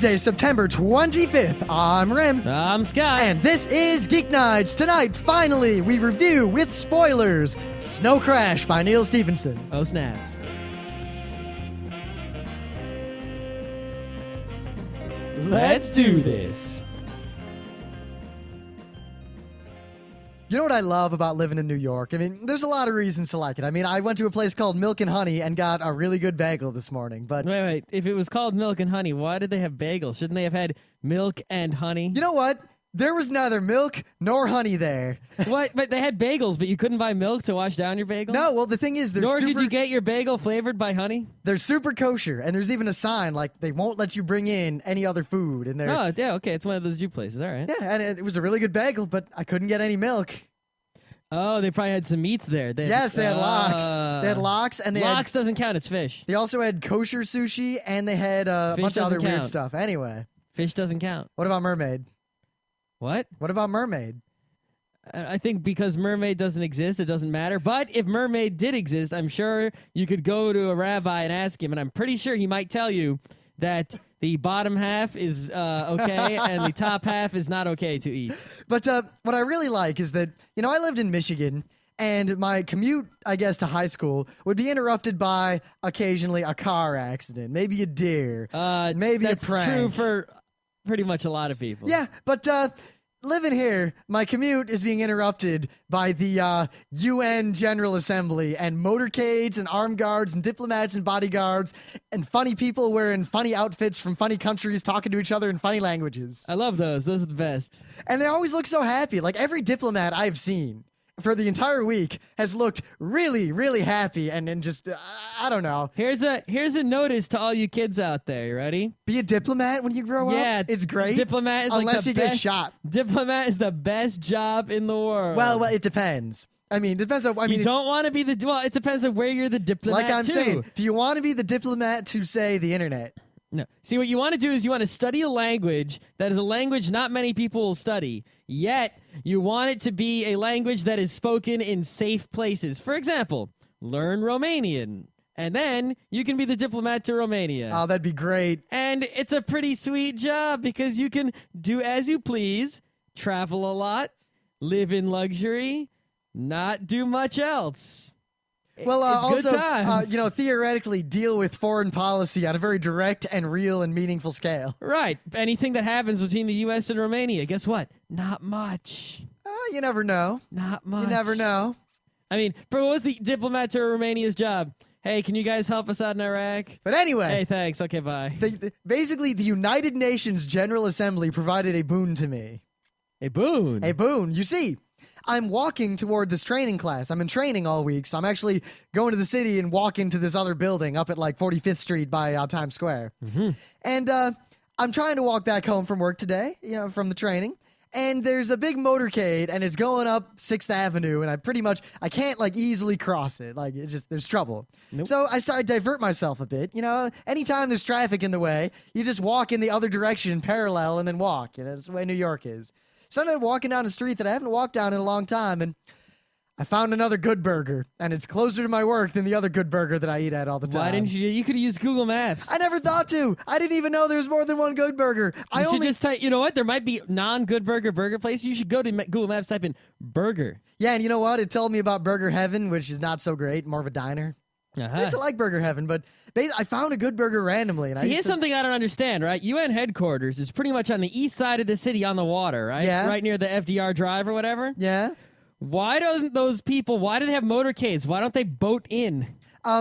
Wednesday, September 25th. I'm Rim. I'm Scott. And this is Geeknights. Tonight, finally, we review with spoilers Snow Crash by Neal Stephenson. Oh, snaps. Let's do this. You know what I love about living in New York? I mean, there's a lot of reasons to like it. I mean, I went to a place called Milk and Honey and got a really good bagel this morning, but... Wait. If it was called Milk and Honey, why did they have bagels? Shouldn't they have had milk and honey? You know what? There was neither milk nor honey there. What? But they had bagels, but you couldn't buy milk to wash down your bagel? No, well, the thing is, Nor did you get your bagel flavored by honey? They're super kosher, and there's even a sign, like, they won't let you bring in any other food in there. Oh, yeah, okay. It's one of those Jew places. All right. Yeah, and it was a really good bagel, but I couldn't get any milk. Oh, they probably had some meats there. Yes, they had lox. They had lox, and lox doesn't count. It's fish. They also had kosher sushi, and they had a bunch of other weird stuff. Anyway. Fish doesn't count. What about mermaid? What? What about mermaid? I think because mermaid doesn't exist, it doesn't matter. But if mermaid did exist, I'm sure you could go to a rabbi and ask him, and I'm pretty sure he might tell you that the bottom half is okay and the top half is not okay to eat. But what I really like is that, you know, I lived in Michigan, and my commute, I guess, to high school would be interrupted by occasionally a car accident, maybe a deer, maybe a prank. That's true for pretty much a lot of people. Yeah, but living here, my commute is being interrupted by the UN General Assembly and motorcades and armed guards and diplomats and bodyguards and funny people wearing funny outfits from funny countries talking to each other in funny languages. I love those. Those are the best. And they always look so happy. Like every diplomat I've seen for the entire week has looked really, really happy and just, I don't know. Here's a notice to all you kids out there. You ready? Be a diplomat when you grow up? Yeah. It's great. Diplomat is unless like the you best, get shot. Diplomat is the best job in the world. Well, it depends. I mean, it depends on, you don't want to be the, well, it depends on where you're the diplomat like I'm too. saying, do you want to be the diplomat to, say, the internet? No. See, what you want to do is you want to study a language that is a language not many people will study, yet you want it to be a language that is spoken in safe places. For example, learn Romanian, and then you can be the diplomat to Romania. Oh, that'd be great. And it's a pretty sweet job because you can do as you please, travel a lot, live in luxury, not do much else. Well, it's also, you know, theoretically deal with foreign policy on a very direct and real and meaningful scale. Right. Anything that happens between the U.S. and Romania, guess what? Not much. You never know. Not much. You never know. I mean, what was the diplomat to Romania's job? Hey, can you guys help us out in Iraq? But anyway. Hey, thanks. Okay, bye. Basically, the United Nations General Assembly provided a boon to me. A boon? A boon. You see, I'm walking toward this training class. I'm in training all week, so I'm actually going to the city and walking to this other building up at like 45th Street by Times Square. Mm-hmm. And I'm trying to walk back home from work today, you know, from the training. And there's a big motorcade, and it's going up 6th Avenue, and I can't like easily cross it. Like, there's trouble. Nope. So I started to divert myself a bit. You know, anytime there's traffic in the way, you just walk in the other direction parallel and then walk. You know, that's the way New York is. So I ended up walking down a street that I haven't walked down in a long time, and I found another good burger, and it's closer to my work than the other good burger that I eat at all the time. Why didn't you? You could have used Google Maps. I never thought to. I didn't even know there was more than one good burger. You should just type, you know what? There might be non-good burger places. You should go to Google Maps, type in burger. Yeah, and you know what? It told me about Burger Heaven, which is not so great, more of a diner. I used to like Burger Heaven, but I found a good burger randomly. And here's something I don't understand, right? UN headquarters is pretty much on the east side of the city on the water, right? Yeah. Right near the FDR Drive or whatever. Yeah. Why do they have motorcades? Why don't they boat in?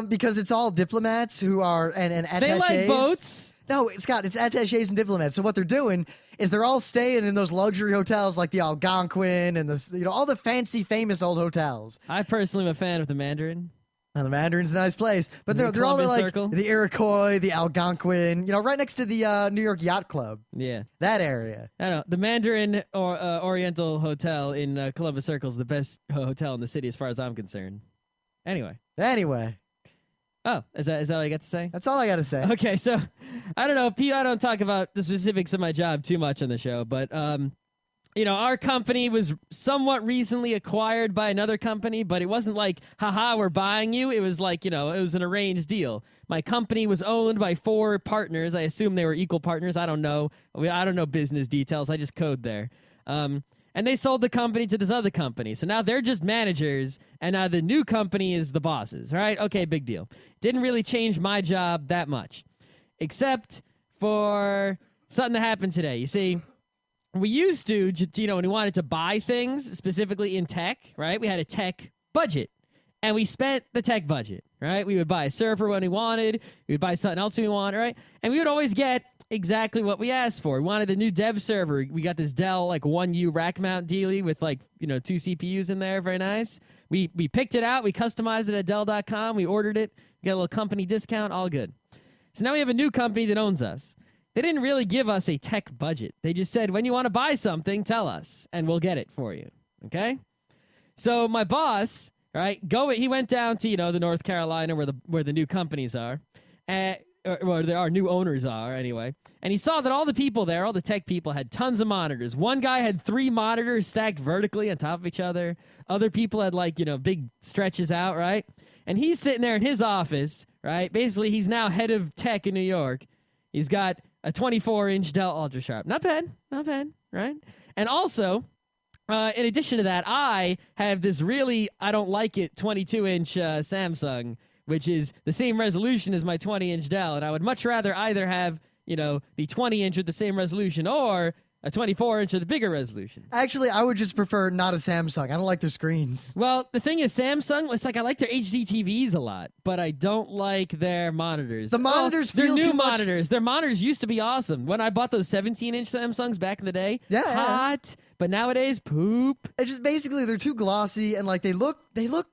Because it's all diplomats who are, and attachés. They like boats. No, Scott, it's attachés and diplomats. So what they're doing is they're all staying in those luxury hotels like the Algonquin and all the fancy, famous old hotels. I personally am a fan of the Mandarin. Now, the Mandarin's a nice place, but they're all like Circle. The Iroquois, the Algonquin, you know, right next to the New York Yacht Club. Yeah. That area. I know. The Mandarin Oriental Hotel in Columbus Circle is the best hotel in the city as far as I'm concerned. Anyway. Oh, is that all I got to say? That's all I got to say. Okay, so, I don't know. I don't talk about the specifics of my job too much on the show, but our company was somewhat recently acquired by another company, but it wasn't like, haha, we're buying you. It was like, it was an arranged deal. My company was owned by 4 partners. I assume they were equal partners. I don't know. I don't know business details. I just code there. And they sold the company to this other company. So now they're just managers, and now the new company is the bosses, right? Okay, big deal. Didn't really change my job that much, except for something that happened today. You see, we used to, when we wanted to buy things, specifically in tech, right? We had a tech budget, and we spent the tech budget, right? We would buy a server when we wanted. We would buy something else when we wanted, right? And we would always get exactly what we asked for. We wanted a new dev server. We got this Dell 1U rack mount dealie with 2 CPUs in there. Very nice. We picked it out. We customized it at Dell.com. We ordered it. We got a little company discount. All good. So now we have a new company that owns us. They didn't really give us a tech budget. They just said, when you want to buy something, tell us, and we'll get it for you. Okay? So my boss, right, he went down to, the North Carolina where the new companies are, or there are new owners are anyway. And he saw that all the people there, all the tech people, had tons of monitors. One guy had 3 monitors stacked vertically on top of each other. Other people had big stretches out, right? And he's sitting there in his office, right? Basically, he's now head of tech in New York. He's got a 24-inch Dell UltraSharp. Not bad, right? And also, in addition to that, I have this really, I don't like it, 22-inch Samsung, which is the same resolution as my 20-inch Dell, and I would much rather either have, the 20-inch with the same resolution or a 24-inch with the bigger resolution. Actually, I would just prefer not a Samsung. I don't like their screens. Well, the thing is, Samsung, it's I like their HD TVs a lot, but I don't like their monitors. The monitors feel new too much. monitors. Their monitors used to be awesome. When I bought those 17-inch Samsungs back in the day, hot, but nowadays, poop. It's just basically they're too glossy and they look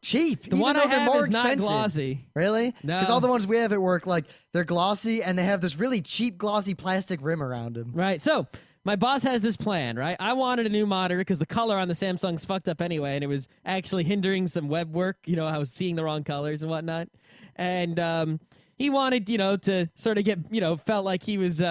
cheap. The one even though I they're have more is not expensive. glossy. Really? No. Because all the ones we have at work, they're glossy and they have this really cheap glossy plastic rim around them. Right. So my boss has this plan, right? I wanted a new monitor because the color on the Samsung's fucked up anyway, and it was actually hindering some web work. I was seeing the wrong colors and whatnot. And he wanted, to sort of get, felt like he was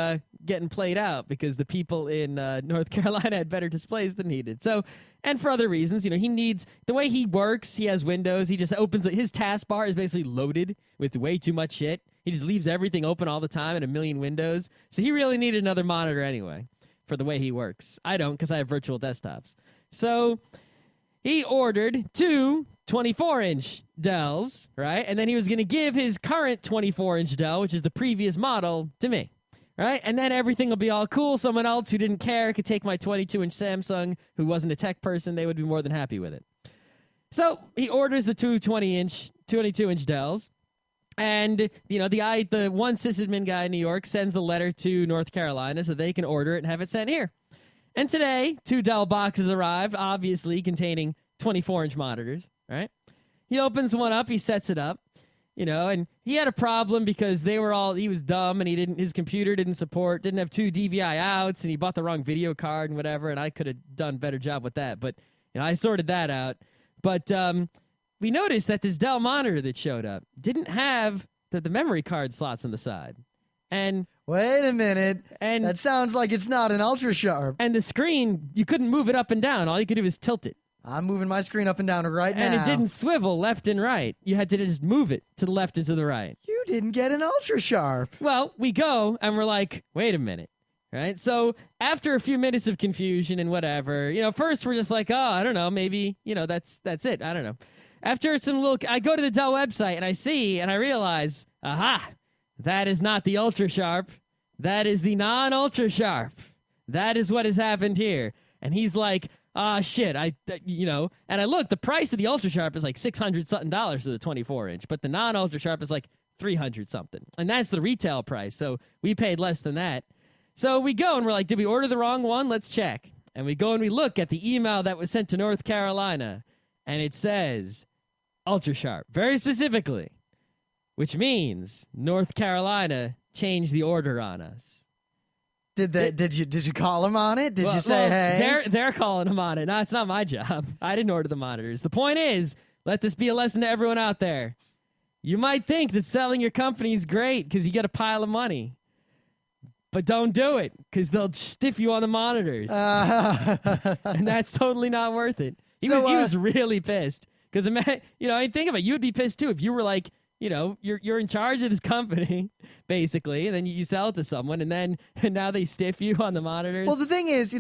getting played out because the people in North Carolina had better displays than he did. So, and for other reasons, he needs, the way he works, he has Windows. He just opens, his taskbar is basically loaded with way too much shit. He just leaves everything open all the time and a million windows. So he really needed another monitor anyway for the way he works. I don't, because I have virtual desktops. So he ordered 2 24-inch Dells, right? And then he was going to give his current 24-inch Dell, which is the previous model, to me, right? And then everything will be all cool. Someone else who didn't care could take my 22-inch Samsung, who wasn't a tech person. They would be more than happy with it. So he orders the 22-inch Dells. And, the one sysadmin guy in New York sends the letter to North Carolina so they can order it and have it sent here. And today, 2 Dell boxes arrived, obviously containing 24-inch monitors, right? He opens one up, he sets it up, and he had a problem because he was dumb and his computer didn't have 2 DVI outs and he bought the wrong video card and whatever, and I could have done a better job with that. But, I sorted that out. But, we noticed that this Dell monitor that showed up didn't have the memory card slots on the side. And wait a minute. And that sounds like it's not an UltraSharp. And the screen, you couldn't move it up and down. All you could do was tilt it. I'm moving my screen up and down right now. And it didn't swivel left and right. You had to just move it to the left and to the right. You didn't get an UltraSharp. Well, we go and we're like, wait a minute. Right? So after a few minutes of confusion and whatever, first we're just like, oh, I don't know, maybe, that's it. I don't know. After I go to the Dell website and I realize, aha, that is not the UltraSharp. That is the non-UltraSharp. That is what has happened here. And he's like, shit, and I look, the price of the UltraSharp is like $600 something for the 24-inch, but the non-UltraSharp is like $300 something. And that's the retail price. So we paid less than that. So we go and we're like, did we order the wrong one? Let's check. And we go and we look at the email that was sent to North Carolina. And it says UltraSharp, very specifically, which means North Carolina changed the order on us. Did you call him on it? Did you say, hey? They're calling him on it. No, it's not my job. I didn't order the monitors. The point is, let this be a lesson to everyone out there. You might think that selling your company is great because you get a pile of money. but don't do it because they'll stiff you on the monitors, and that's totally not worth it. He was really pissed because, I mean, think about it. You would be pissed too if you were like, you're in charge of this company, basically, and then you sell it to someone, and now they stiff you on the monitors. Well, the thing is,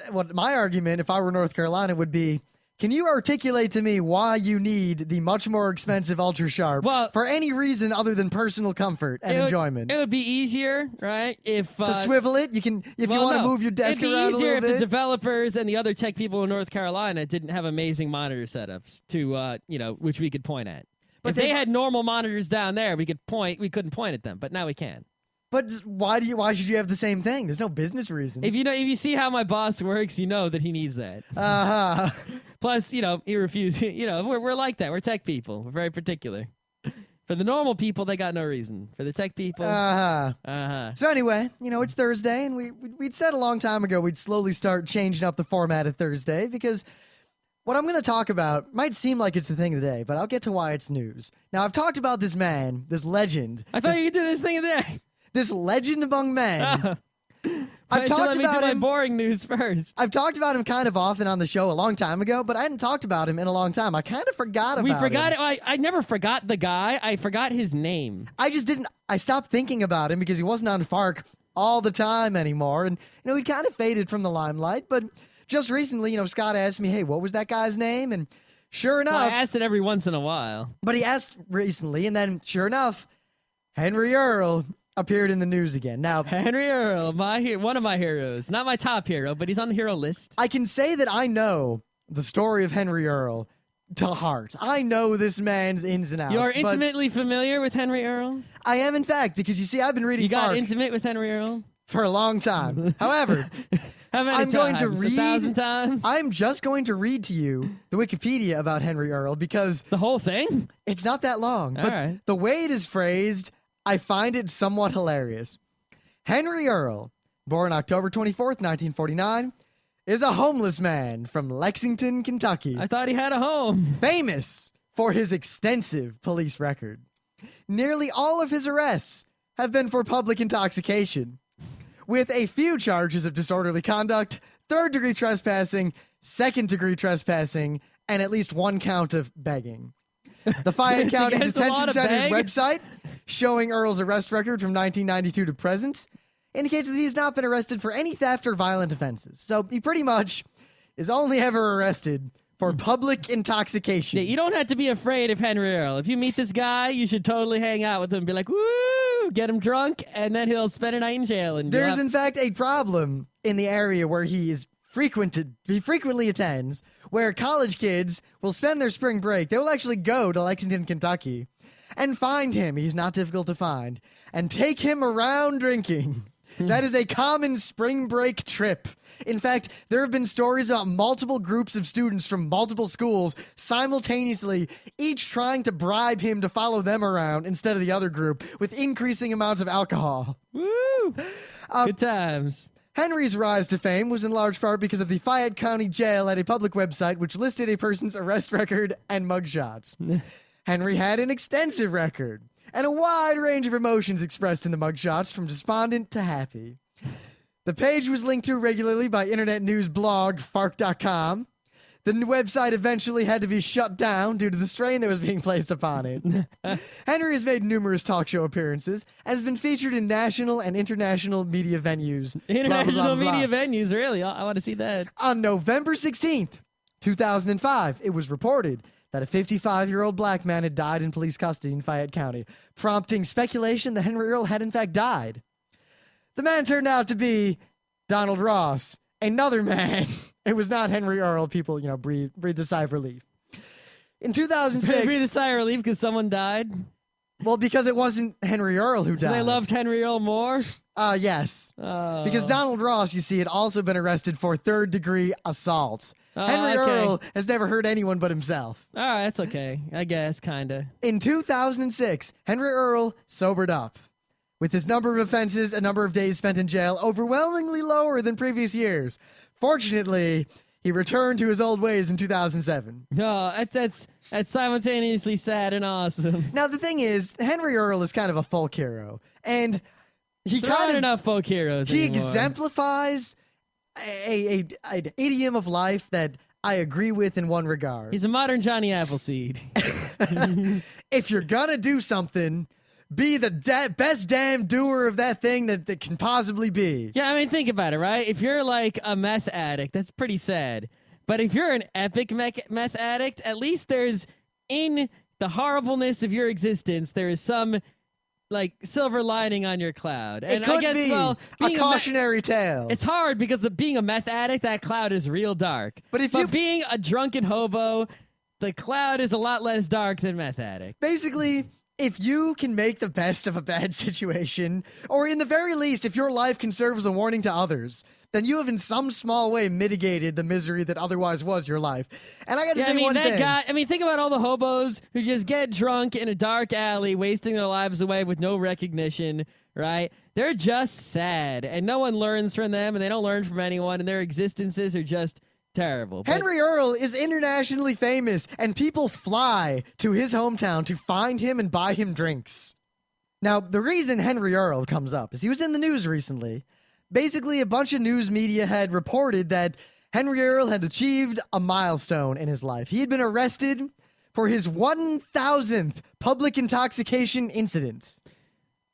what my argument, if I were North Carolina, would be, can you articulate to me why you need the much more expensive Ultra Sharp for any reason other than personal comfort and enjoyment? It would be easier, right? If to swivel it, if you want to move your desk around a little bit. It'd be easier if the developers and the other tech people in North Carolina didn't have amazing monitor setups to, which we could point at. But if they had normal monitors down there, we couldn't point at them, but now we can. But why should you have the same thing? There's no business reason. If you see how my boss works, you know that he needs that. Plus, he refused. We're like that. We're tech people. We're very particular. For the normal people, they got no reason. For the tech people, So anyway, it's Thursday, and we'd said a long time ago we'd slowly start changing up the format of Thursday because what I'm going to talk about might seem like it's the thing of the day, but I'll get to why it's news. Now, I've talked about this man, this legend. I thought you could do this thing of the day. This legend among men. I've talked about him. Boring news first. I've talked about him kind of often on the show a long time ago, but I hadn't talked about him in a long time. I kind of forgot about him. We forgot it. I never forgot the guy. I forgot his name. I just didn't. I stopped thinking about him because he wasn't on FARC all the time anymore, and he'd kind of faded from the limelight, but. Just recently, Scott asked me, hey, what was that guy's name? And sure enough... Well, I asked it every once in a while. But he asked recently, and then sure enough, Henry Earl appeared in the news again. Now, Henry Earl, one of my heroes. Not my top hero, but he's on the hero list. I can say that I know the story of Henry Earl to heart. I know this man's ins and outs. You're intimately familiar with Henry Earl? I am, in fact, because you see, I've been reading You got FARC intimate with Henry Earl? For a long time. However... How many times? Going to read 1,000 times? I'm just going to read to you the Wikipedia about Henry Earl because... The whole thing? It's not that long. All but right. The way it is phrased, I find it somewhat hilarious. Henry Earl, born October 24th, 1949, is a homeless man from Lexington, Kentucky. I thought he had a home. Famous for his extensive police record. Nearly all of his arrests have been for public intoxication, with a few charges of disorderly conduct, third-degree trespassing, second-degree trespassing, and at least one count of begging. The Fayette County Detention Center's website, showing Earl's arrest record from 1992 to present, indicates that he's not been arrested for any theft or violent offenses. So he pretty much is only ever arrested for public intoxication. Yeah, you don't have to be afraid of Henry Earl. If you meet this guy, you should totally hang out with him and be like, woo, get him drunk, and then he'll spend a night in jail. And there's, in fact, a problem in the area where he frequently attends, where college kids will spend their spring break. They will actually go to Lexington, Kentucky, and find him. He's not difficult to find. And take him around drinking. That is a common spring break trip. In fact, there have been stories about multiple groups of students from multiple schools simultaneously, each trying to bribe him to follow them around instead of the other group, with increasing amounts of alcohol. Woo! Good times. Henry's rise to fame was in large part because of the Fayette County Jail had a public website which listed a person's arrest record and mugshots. Henry had an extensive record and a wide range of emotions expressed in the mugshots, from despondent to happy. The page was linked to regularly by internet news blog Fark.com. The website eventually had to be shut down due to the strain that was being placed upon it. Henry has made numerous talk show appearances and has been featured in national and international media venues. International media venues, really? I want to see that. On November 16th, 2005, it was reported that a 55-year-old black man had died in police custody in Fayette County, prompting speculation that Henry Earl had in fact died. The man turned out to be Donald Ross, another man. It was not Henry Earl. People, breathe a sigh of relief. In 2006... Breathe a sigh of relief because someone died? Well, because it wasn't Henry Earl who died. So they loved Henry Earl more? Yes. Because Donald Ross, you see, had also been arrested for third-degree assault. Henry Earl has never hurt anyone but himself. All right, that's okay. I guess, kind of. In 2006, Henry Earl sobered up, with his number of offenses and number of days spent in jail overwhelmingly lower than previous years. Fortunately, he returned to his old ways in 2007. No, that's simultaneously sad and awesome. Now, the thing is, Henry Earl is kind of a folk hero, and he There aren't kind of enough folk heroes he anymore. exemplifies an idiom of life that I agree with in one regard. He's a modern Johnny Appleseed. If you're gonna do something, be the best damn doer of that thing that can possibly be. Yeah, I mean, think about it, right? If you're like a meth addict, that's pretty sad. But if you're an epic meth addict, at least there's, in the horribleness of your existence, there is some, like, silver lining on your cloud. And It could I guess, be well, a being cautionary tale. it's hard because of being a meth addict, that cloud is real dark. But if you- being a drunken hobo, the cloud is a lot less dark than meth addict. Basically, if you can make the best of a bad situation, or in the very least, if your life can serve as a warning to others, then you have in some small way mitigated the misery that otherwise was your life. And I gotta say one thing. Think about all the hobos who just get drunk in a dark alley, wasting their lives away with no recognition, right? They're just sad, and no one learns from them, and they don't learn from anyone, and their existences are just terrible. But Henry Earl is internationally famous, and people fly to his hometown to find him and buy him drinks. Now, the reason Henry Earl comes up is he was in the news recently. Basically, a bunch of news media had reported that Henry Earl had achieved a milestone in his life. He had been arrested for his 1,000th public intoxication incident.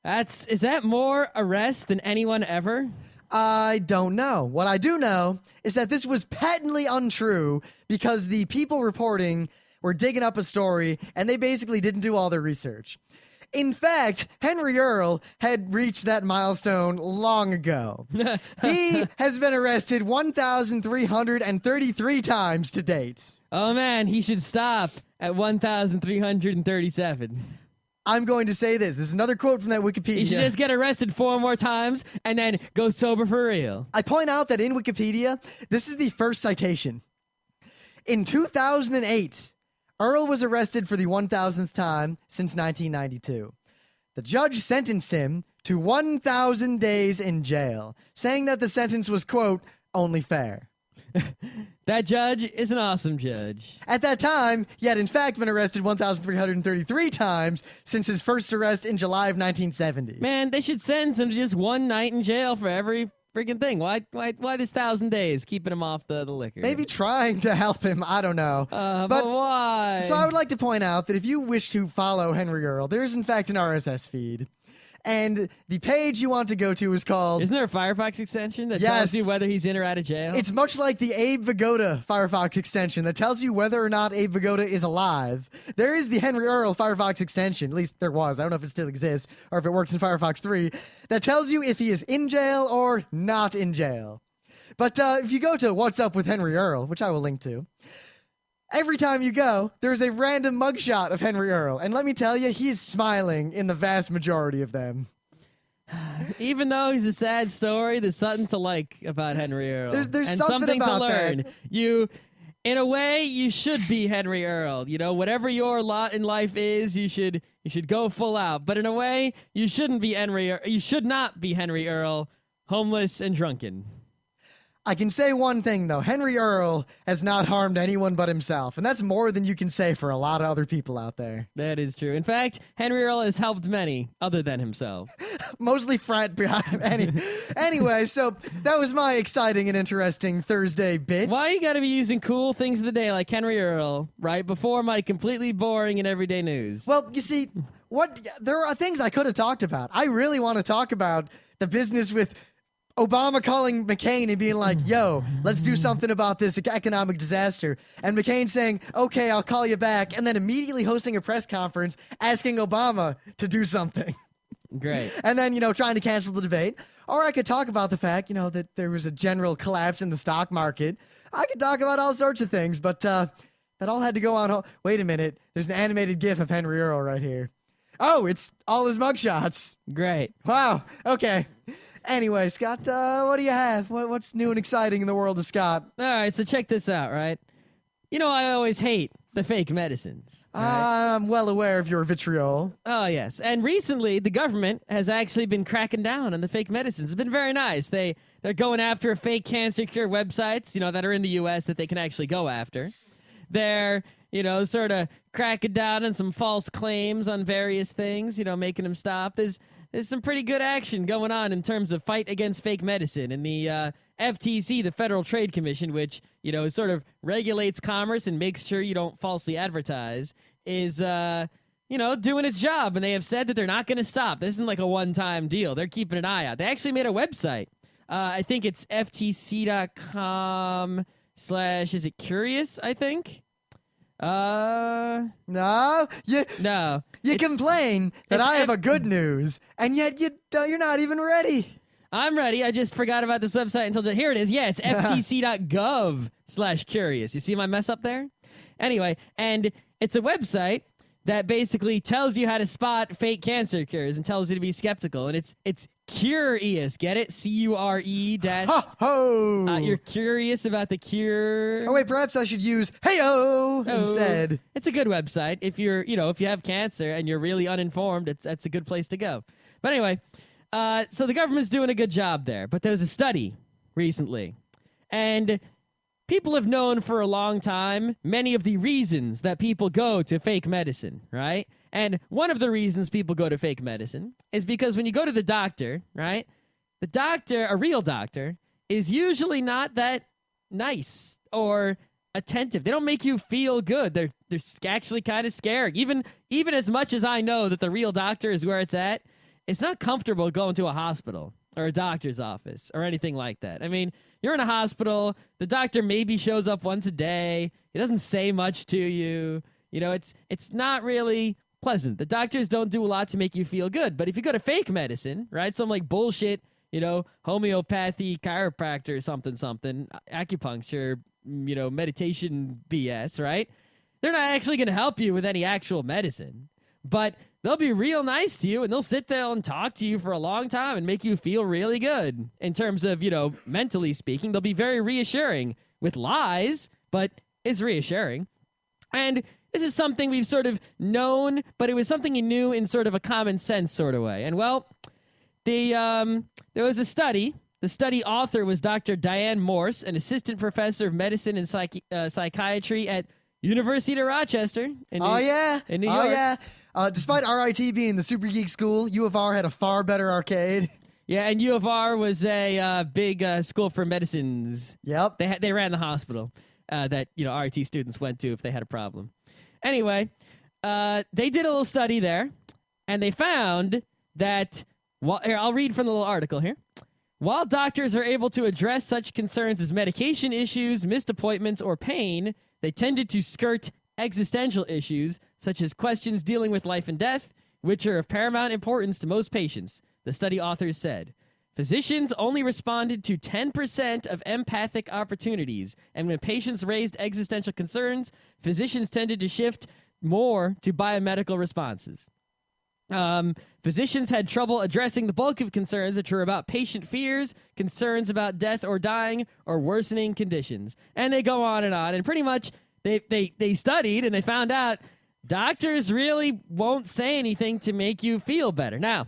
is that more arrests than anyone ever? I don't know. What I do know is that this was patently untrue because the people reporting were digging up a story and they basically didn't do all their research. In fact, Henry Earl had reached that milestone long ago. He has been arrested 1,333 times to date. Oh man, he should stop at 1,337. I'm going to say this. This is another quote from that Wikipedia. He should just get arrested 4 more times and then go sober for real. I point out that in Wikipedia, this is the first citation. In 2008, Earl was arrested for the 1,000th time since 1992. The judge sentenced him to 1,000 days in jail, saying that the sentence was, quote, only fair. That judge is an awesome judge. At that time, he had in fact been arrested 1,333 times since his first arrest in July of 1970. Man, they should sentence him to just 1 night in jail for every freaking thing. Why this 1,000 days keeping him off the liquor? Maybe trying to help him, I don't know. But why? So I would like to point out that if you wish to follow Henry Earl, there is in fact an RSS feed. And the page you want to go to is called... Isn't there a Firefox extension that Yes. tells you whether he's in or out of jail? It's much like the Abe Vigoda Firefox extension that tells you whether or not Abe Vigoda is alive. There is the Henry Earl Firefox extension, at least there was. I don't know if it still exists or if it works in Firefox 3, that tells you if he is in jail or not in jail. But if you go to What's Up with Henry Earl, which I will link to, every time you go, there's a random mugshot of Henry Earl. And let me tell you, he's smiling in the vast majority of them. Even though he's a sad story, there's something to like about Henry Earl. There's and something to about learn. that. In a way, you should be Henry Earl. You know, whatever your lot in life is, you should go full out. But in a way, you shouldn't be you should not be Henry Earl, homeless and drunken. I can say one thing, though. Henry Earl has not harmed anyone but himself, and that's more than you can say for a lot of other people out there. That is true. In fact, Henry Earl has helped many other than himself. Mostly frat behind. Anyway, so that was my exciting and interesting Thursday bit. Why you gotta be using cool things of the day like Henry Earl, right, before my completely boring and everyday news? Well, you see, there are things I could have talked about. I really want to talk about the business with Obama calling McCain and being like, yo, let's do something about this economic disaster. And McCain saying, okay, I'll call you back. And then immediately hosting a press conference asking Obama to do something. Great. And then, trying to cancel the debate. Or I could talk about the fact, that there was a general collapse in the stock market. I could talk about all sorts of things, but that all had to go on. Wait a minute. There's an animated GIF of Henry Earl right here. Oh, it's all his mugshots. Great. Wow. Okay. Anyway, Scott, what do you have? What's new and exciting in the world of Scott? All right, so check this out, right? I always hate the fake medicines. Right? I'm well aware of your vitriol. Oh, yes. And recently, the government has actually been cracking down on the fake medicines. It's been very nice. They're going after fake cancer cure websites, that are in the U.S. that they can actually go after. They're, sort of cracking down on some false claims on various things, making them stop. there's some pretty good action going on in terms of fight against fake medicine. And the FTC, the Federal Trade Commission, which, sort of regulates commerce and makes sure you don't falsely advertise, is, doing its job. And they have said that they're not going to stop. This isn't like a one-time deal. They're keeping an eye out. They actually made a website. I think it's ftc.com/ is it curious, I think? No, No. you It's- complain that it's I have a good news, and yet you're not even ready. I'm ready. I just forgot about this website until here it is. Yeah, it's ftc.gov/curious. You see my mess up there? Anyway, and it's a website that basically tells you how to spot fake cancer cures and tells you to be skeptical. And it's curious. Get it? CURE dash. Ho ho! You're curious about the cure. Oh wait, perhaps I should use heyo instead. It's a good website. If you're, if you have cancer and you're really uninformed, that's a good place to go. But anyway, so the government's doing a good job there. But there was a study recently, and people have known for a long time many of the reasons that people go to fake medicine, right? And one of the reasons people go to fake medicine is because when you go to the doctor, right, the doctor, a real doctor, is usually not that nice or attentive. They don't make you feel good. They're actually kind of scary. Even as much as I know that the real doctor is where it's at, it's not comfortable going to a hospital or a doctor's office or anything like that. I mean, you're in a hospital, the doctor maybe shows up once a day, he doesn't say much to you, it's not really pleasant. The doctors don't do a lot to make you feel good, but if you go to fake medicine, right, some like bullshit, homeopathy, chiropractor, something, acupuncture, meditation BS, right, they're not actually going to help you with any actual medicine, but they'll be real nice to you, and they'll sit there and talk to you for a long time and make you feel really good in terms of, mentally speaking. They'll be very reassuring with lies, but it's reassuring. And this is something we've sort of known, but it was something you knew in sort of a common sense sort of way. And, well, there was a study. The study author was Dr. Diane Morse, an assistant professor of medicine and psychiatry at University of Rochester in New York. Yeah. Despite RIT being the super geek school, U of R had a far better arcade. Yeah, and U of R was a big school for medicines. Yep. They ran the hospital that RIT students went to if they had a problem. Anyway, they did a little study there, and they found that here, I'll read from the little article here. While doctors are able to address such concerns as medication issues, missed appointments, or pain, they tended to skirt existential issues, such as questions dealing with life and death, which are of paramount importance to most patients, the study authors said. Physicians only responded to 10% of empathic opportunities, and when patients raised existential concerns, physicians tended to shift more to biomedical responses. Physicians had trouble addressing the bulk of concerns, which were about patient fears, concerns about death or dying, or worsening conditions. And they go on, and pretty much they studied and they found out doctors really won't say anything to make you feel better. Now,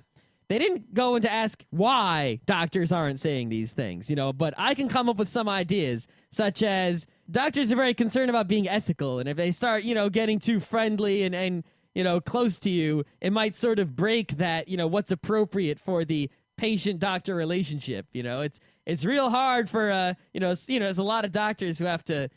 they didn't go in to ask why doctors aren't saying these things, but I can come up with some ideas, such as doctors are very concerned about being ethical, and if they start, getting too friendly and close to you, it might sort of break that, what's appropriate for the patient-doctor relationship. It's real hard for, there's a lot of doctors who have to,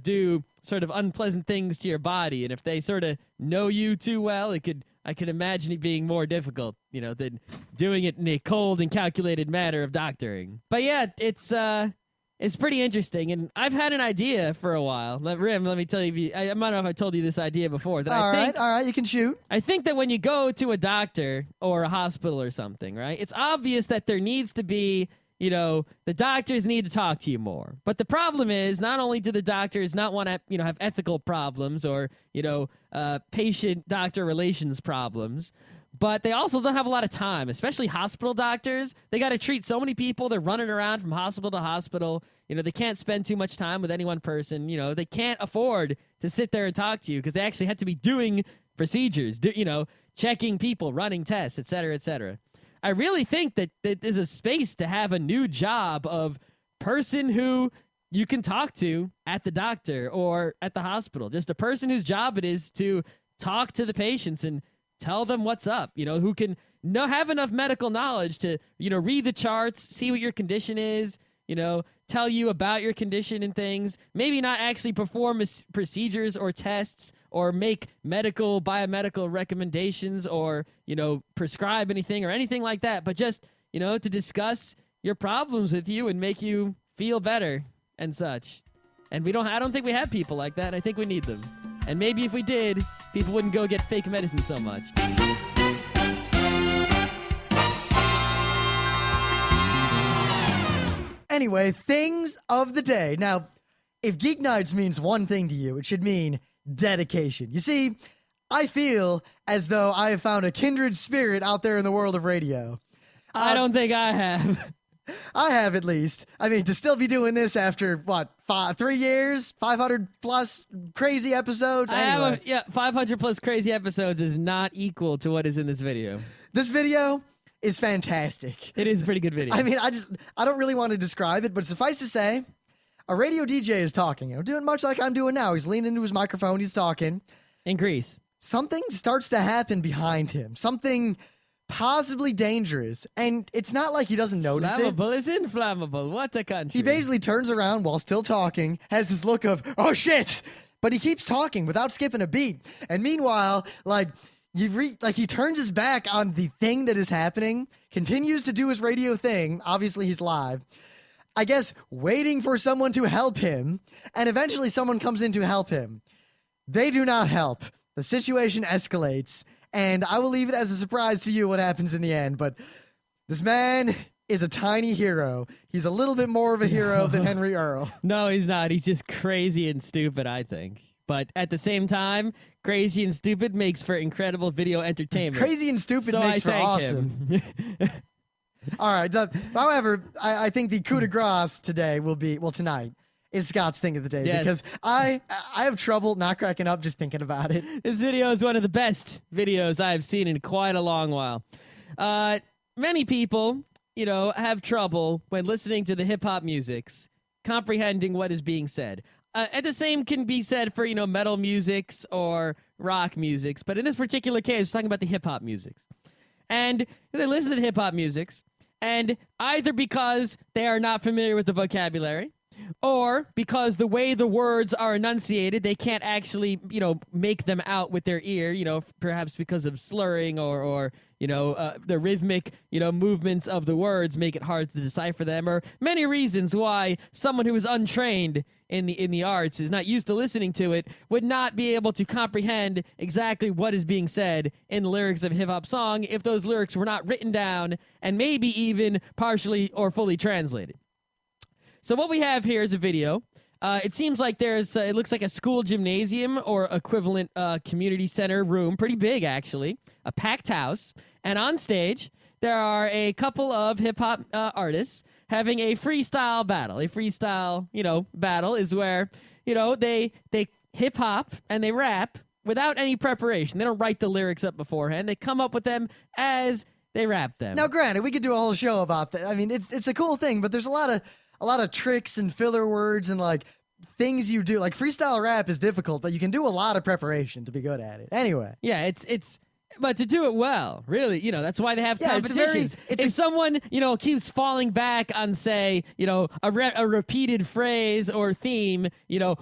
do sort of unpleasant things to your body, and if they sort of know you too well, I could imagine it being more difficult, than doing it in a cold and calculated manner of doctoring. But yeah, it's pretty interesting, and I've had an idea for a while. Rim, let me tell you, I don't know if I told you this idea before. That All right, you can shoot. I think that when you go to a doctor or a hospital or something, right, it's obvious that there needs to be, the doctors need to talk to you more. But the problem is, not only do the doctors not want to, have ethical problems or, patient-doctor relations problems, but they also don't have a lot of time, especially hospital doctors. They got to treat so many people. They're running around from hospital to hospital. They can't spend too much time with any one person. They can't afford to sit there and talk to you because they actually have to be doing procedures, checking people, running tests, et cetera, et cetera. I really think that there's a space to have a new job of person who you can talk to at the doctor or at the hospital. Just a person whose job it is to talk to the patients and tell them what's up, who can have enough medical knowledge to, read the charts, see what your condition is, tell you about your condition and things, maybe not actually perform procedures or tests or make biomedical recommendations or, prescribe anything or anything like that, but just, to discuss your problems with you and make you feel better and such. And I don't think we have people like that, and I think we need them. And maybe if we did, people wouldn't go get fake medicine so much. Anyway, things of the day. Now, if Geeknights means one thing to you, it should mean dedication. You see, I feel as though I have found a kindred spirit out there in the world of radio. I don't think I have. I have, at least. I mean, to still be doing this after, 3 years? 500 plus crazy episodes? Anyway. 500 plus crazy episodes is not equal to what is in this video. This video is fantastic. It is a pretty good video. I mean, I don't really want to describe it, but suffice to say, a radio DJ is talking, doing much like I'm doing now. He's leaning into his microphone, he's talking. In Greece. Something starts to happen behind him. Something possibly dangerous, and it's not like he doesn't notice it. Flammable is inflammable. What a country. He basically turns around while still talking, has this look of, oh shit, but he keeps talking without skipping a beat. And meanwhile, he turns his back on the thing that is happening, continues to do his radio thing. Obviously, he's live. I guess waiting for someone to help him, and eventually someone comes in to help him. They do not help. The situation escalates, and I will leave it as a surprise to you what happens in the end, but this man is a tiny hero. He's a little bit more of a hero than Henry Earl. No, he's not. He's just crazy and stupid, I think. But at the same time, crazy and stupid makes for incredible video entertainment. Crazy and stupid makes for awesome. All right. However, I think the coup de grace today tonight is Scott's thing of the day, because I have trouble not cracking up just thinking about it. This video is one of the best videos I've seen in quite a long while. Many people, have trouble when listening to the hip-hop musics, comprehending what is being said. And the same can be said for, metal musics or rock musics, but in this particular case, we're talking about the hip-hop musics. And they listen to the hip-hop musics, and either because they are not familiar with the vocabulary, or because the way the words are enunciated, they can't actually, make them out with their ear, perhaps because of slurring or the rhythmic, movements of the words make it hard to decipher them, or many reasons why someone who is untrained in the arts, is not used to listening to it, would not be able to comprehend exactly what is being said in the lyrics of a hip-hop song if those lyrics were not written down and maybe even partially or fully translated. So what we have here is a video. It seems like it looks like a school gymnasium or equivalent community center room, pretty big actually, a packed house. And on stage, there are a couple of hip-hop artists having a freestyle battle. A freestyle, battle is where, they hip-hop and they rap without any preparation. They don't write the lyrics up beforehand. They come up with them as they rap them. Now, granted, we could do a whole show about that. I mean, it's a cool thing, but there's a lot of tricks and filler words and things you do. Like freestyle rap is difficult, but you can do a lot of preparation to be good at it. Anyway. Yeah, but to do it well, really, that's why they have competitions. If someone, keeps falling back on, say, a repeated phrase or theme,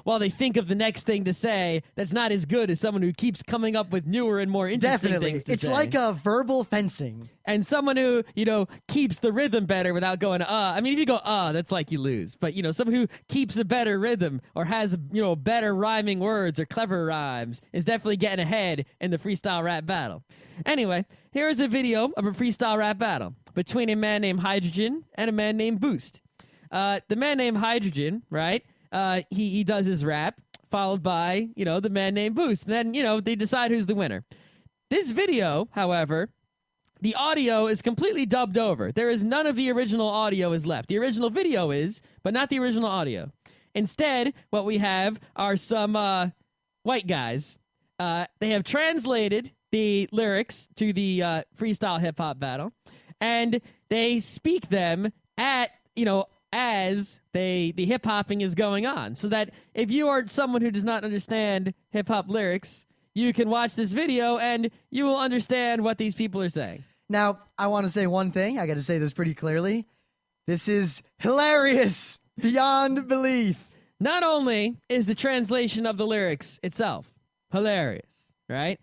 while they think of the next thing to say, that's not as good as someone who keeps coming up with newer and more interesting things to say. It's like a verbal fencing. And someone who, keeps the rhythm better without going, I mean, if you go, that's like you lose. But, someone who keeps a better rhythm or has, better rhyming words or clever rhymes is definitely getting ahead in the freestyle rap battle. Anyway, here is a video of a freestyle rap battle between a man named Hydrogen and a man named Boost. The man named Hydrogen, right, he does his rap, followed by, the man named Boost. And then, they decide who's the winner. This video, however, the audio is completely dubbed over. There is none of the original audio is left. The original video is, but not the original audio. Instead, what we have are some white guys. They have translated the lyrics to the freestyle hip-hop battle, and they speak them at, as the hip-hopping is going on. So that if you are someone who does not understand hip-hop lyrics, you can watch this video and you will understand what these people are saying. Now, I want to say one thing. I got to say this pretty clearly. This is hilarious beyond belief. Not only is the translation of the lyrics itself hilarious, right?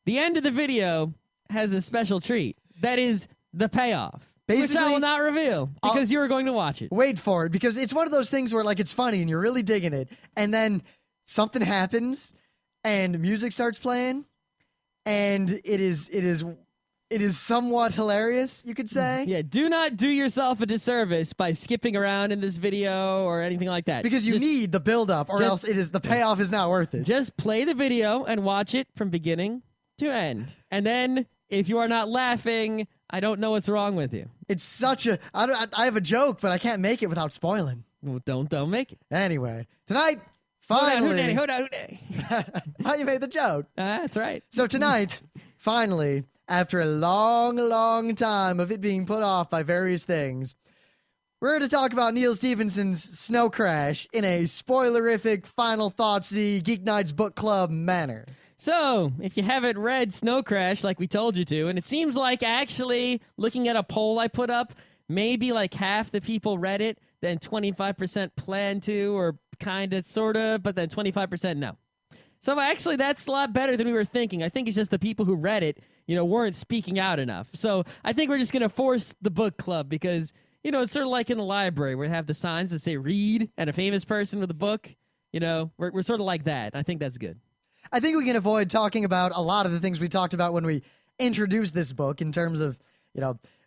The end of the video has a special treat. That is the payoff. Which I will not reveal because you are going to watch it. Wait for it, because it's one of those things where like it's funny and you're really digging it, and then something happens and music starts playing, and it is somewhat hilarious, you could say. Yeah, do not do yourself a disservice by skipping around in this video or anything like that. Because you need the build up, or else the payoff is not worth it. Just play the video and watch it from beginning to end. And then if you are not laughing, I don't know what's wrong with you. It's such a I have a joke, but I can't make it without spoiling. Well, don't make it. Anyway, tonight, finally. Hold on. How you made the joke? That's right. So tonight, finally, after a long, long time of it being put off by various things, we're here to talk about Neal Stephenson's Snow Crash in a spoilerific, final thoughtsy Geeknights book club manner. So, if you haven't read Snow Crash like we told you to, and it seems like actually, looking at a poll I put up, maybe like half the people read it, then 25% plan to, or kind of, sort of, but then 25% no. So actually, that's a lot better than we were thinking. I think it's just the people who read it, weren't speaking out enough. So I think we're just going to force the book club because, it's sort of like in the library where we have the signs that say read and a famous person with a book. We're sort of like that. I think that's good. I think we can avoid talking about a lot of the things we talked about when we introduced this book in terms of,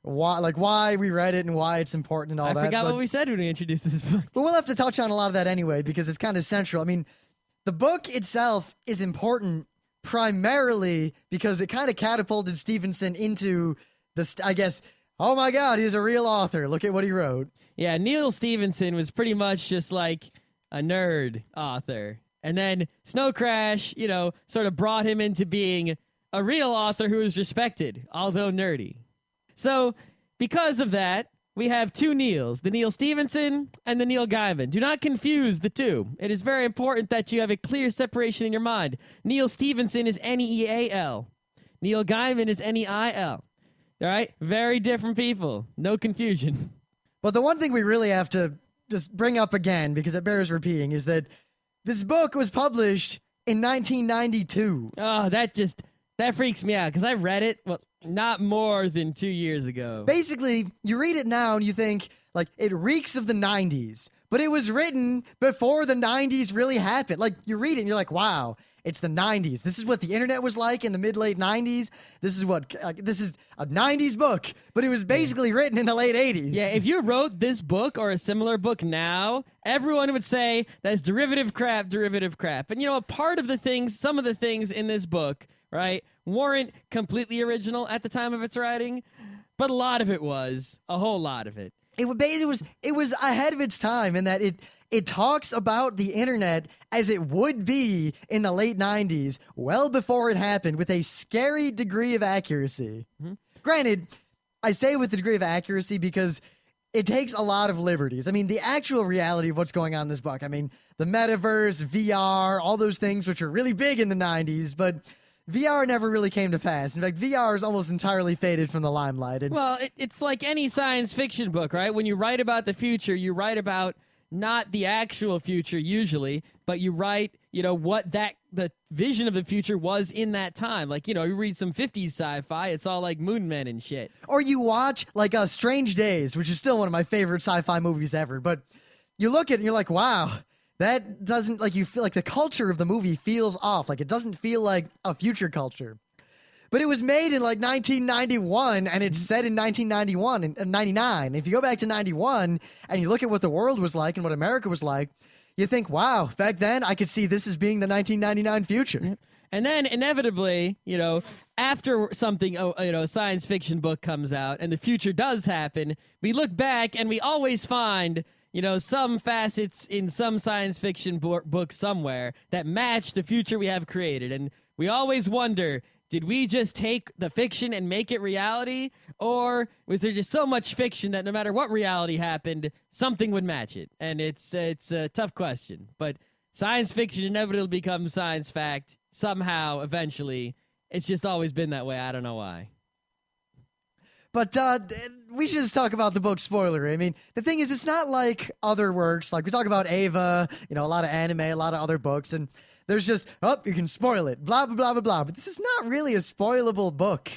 why we read it and why it's important and all that. I forgot what we said when we introduced this book. But we'll have to touch on a lot of that anyway because it's kind of central. I mean, the book itself is important primarily because it kind of catapulted Stephenson into I guess, oh my God, he's a real author. Look at what he wrote. Yeah, Neal Stephenson was pretty much just like a nerd author. And then Snow Crash, sort of brought him into being a real author who is respected, although nerdy. So, because of that, we have two Neals, the Neal Stephenson and the Neal Gaiman. Do not confuse the two. It is very important that you have a clear separation in your mind. Neal Stephenson is Neal. Neal Gaiman is Neil. All right? Very different people. No confusion. But the one thing we really have to just bring up again, because it bears repeating, is that this book was published in 1992. Oh, that freaks me out because I read it, not more than 2 years ago. Basically, you read it now and you think, like, it reeks of the 90s, but it was written before the 90s really happened. Like, you read it and you're like, wow, it's the 90s. This is what the internet was like in the mid-late 90s. This is a 90s book, but it was basically written in the late 80s. Yeah, if you wrote this book or a similar book now, everyone would say that's derivative crap. And some of the things in this book, right, weren't completely original at the time of its writing, but a lot of it was. A whole lot of it. It was ahead of its time in that it talks about the internet as it would be in the late 90s, well before it happened, with a scary degree of accuracy. Mm-hmm. Granted, I say with the degree of accuracy because it takes a lot of liberties. I mean, the actual reality of what's going on in this book, I mean, the metaverse, VR, all those things which are really big in the 90s, but VR never really came to pass. In fact, VR is almost entirely faded from the limelight. Well, it's like any science fiction book, right? When you write about the future, you write about not the actual future usually, but you write, what the vision of the future was in that time. Like, you read some 50s sci-fi, it's all like moon men and shit. Or you watch like Strange Days, which is still one of my favorite sci-fi movies ever, but you look at it and you're like, wow, that doesn't, like, you feel like the culture of the movie feels off. Like, it doesn't feel like a future culture. But it was made in like 1991 and it's set in 1991 and 99. If you go back to 91 and you look at what the world was like and what America was like, you think, wow, back then I could see this as being the 1999 future. And then inevitably, after something, a science fiction book comes out and the future does happen, we look back and we always find, some facets in some science fiction book somewhere that match the future we have created. And we always wonder, did we just take the fiction and make it reality? Or was there just so much fiction that no matter what reality happened, something would match it? And it's a tough question. But Science fiction inevitably becomes science fact somehow, eventually. It's just always been that way. I don't know why. But we should just talk about the book spoiler. I mean, the thing is, it's not like other works. Like we talk about Ava, you know, a lot of anime, a lot of other books, and there's just, oh, you can spoil it, blah, blah, blah, blah, blah. But this is not really a spoilable book.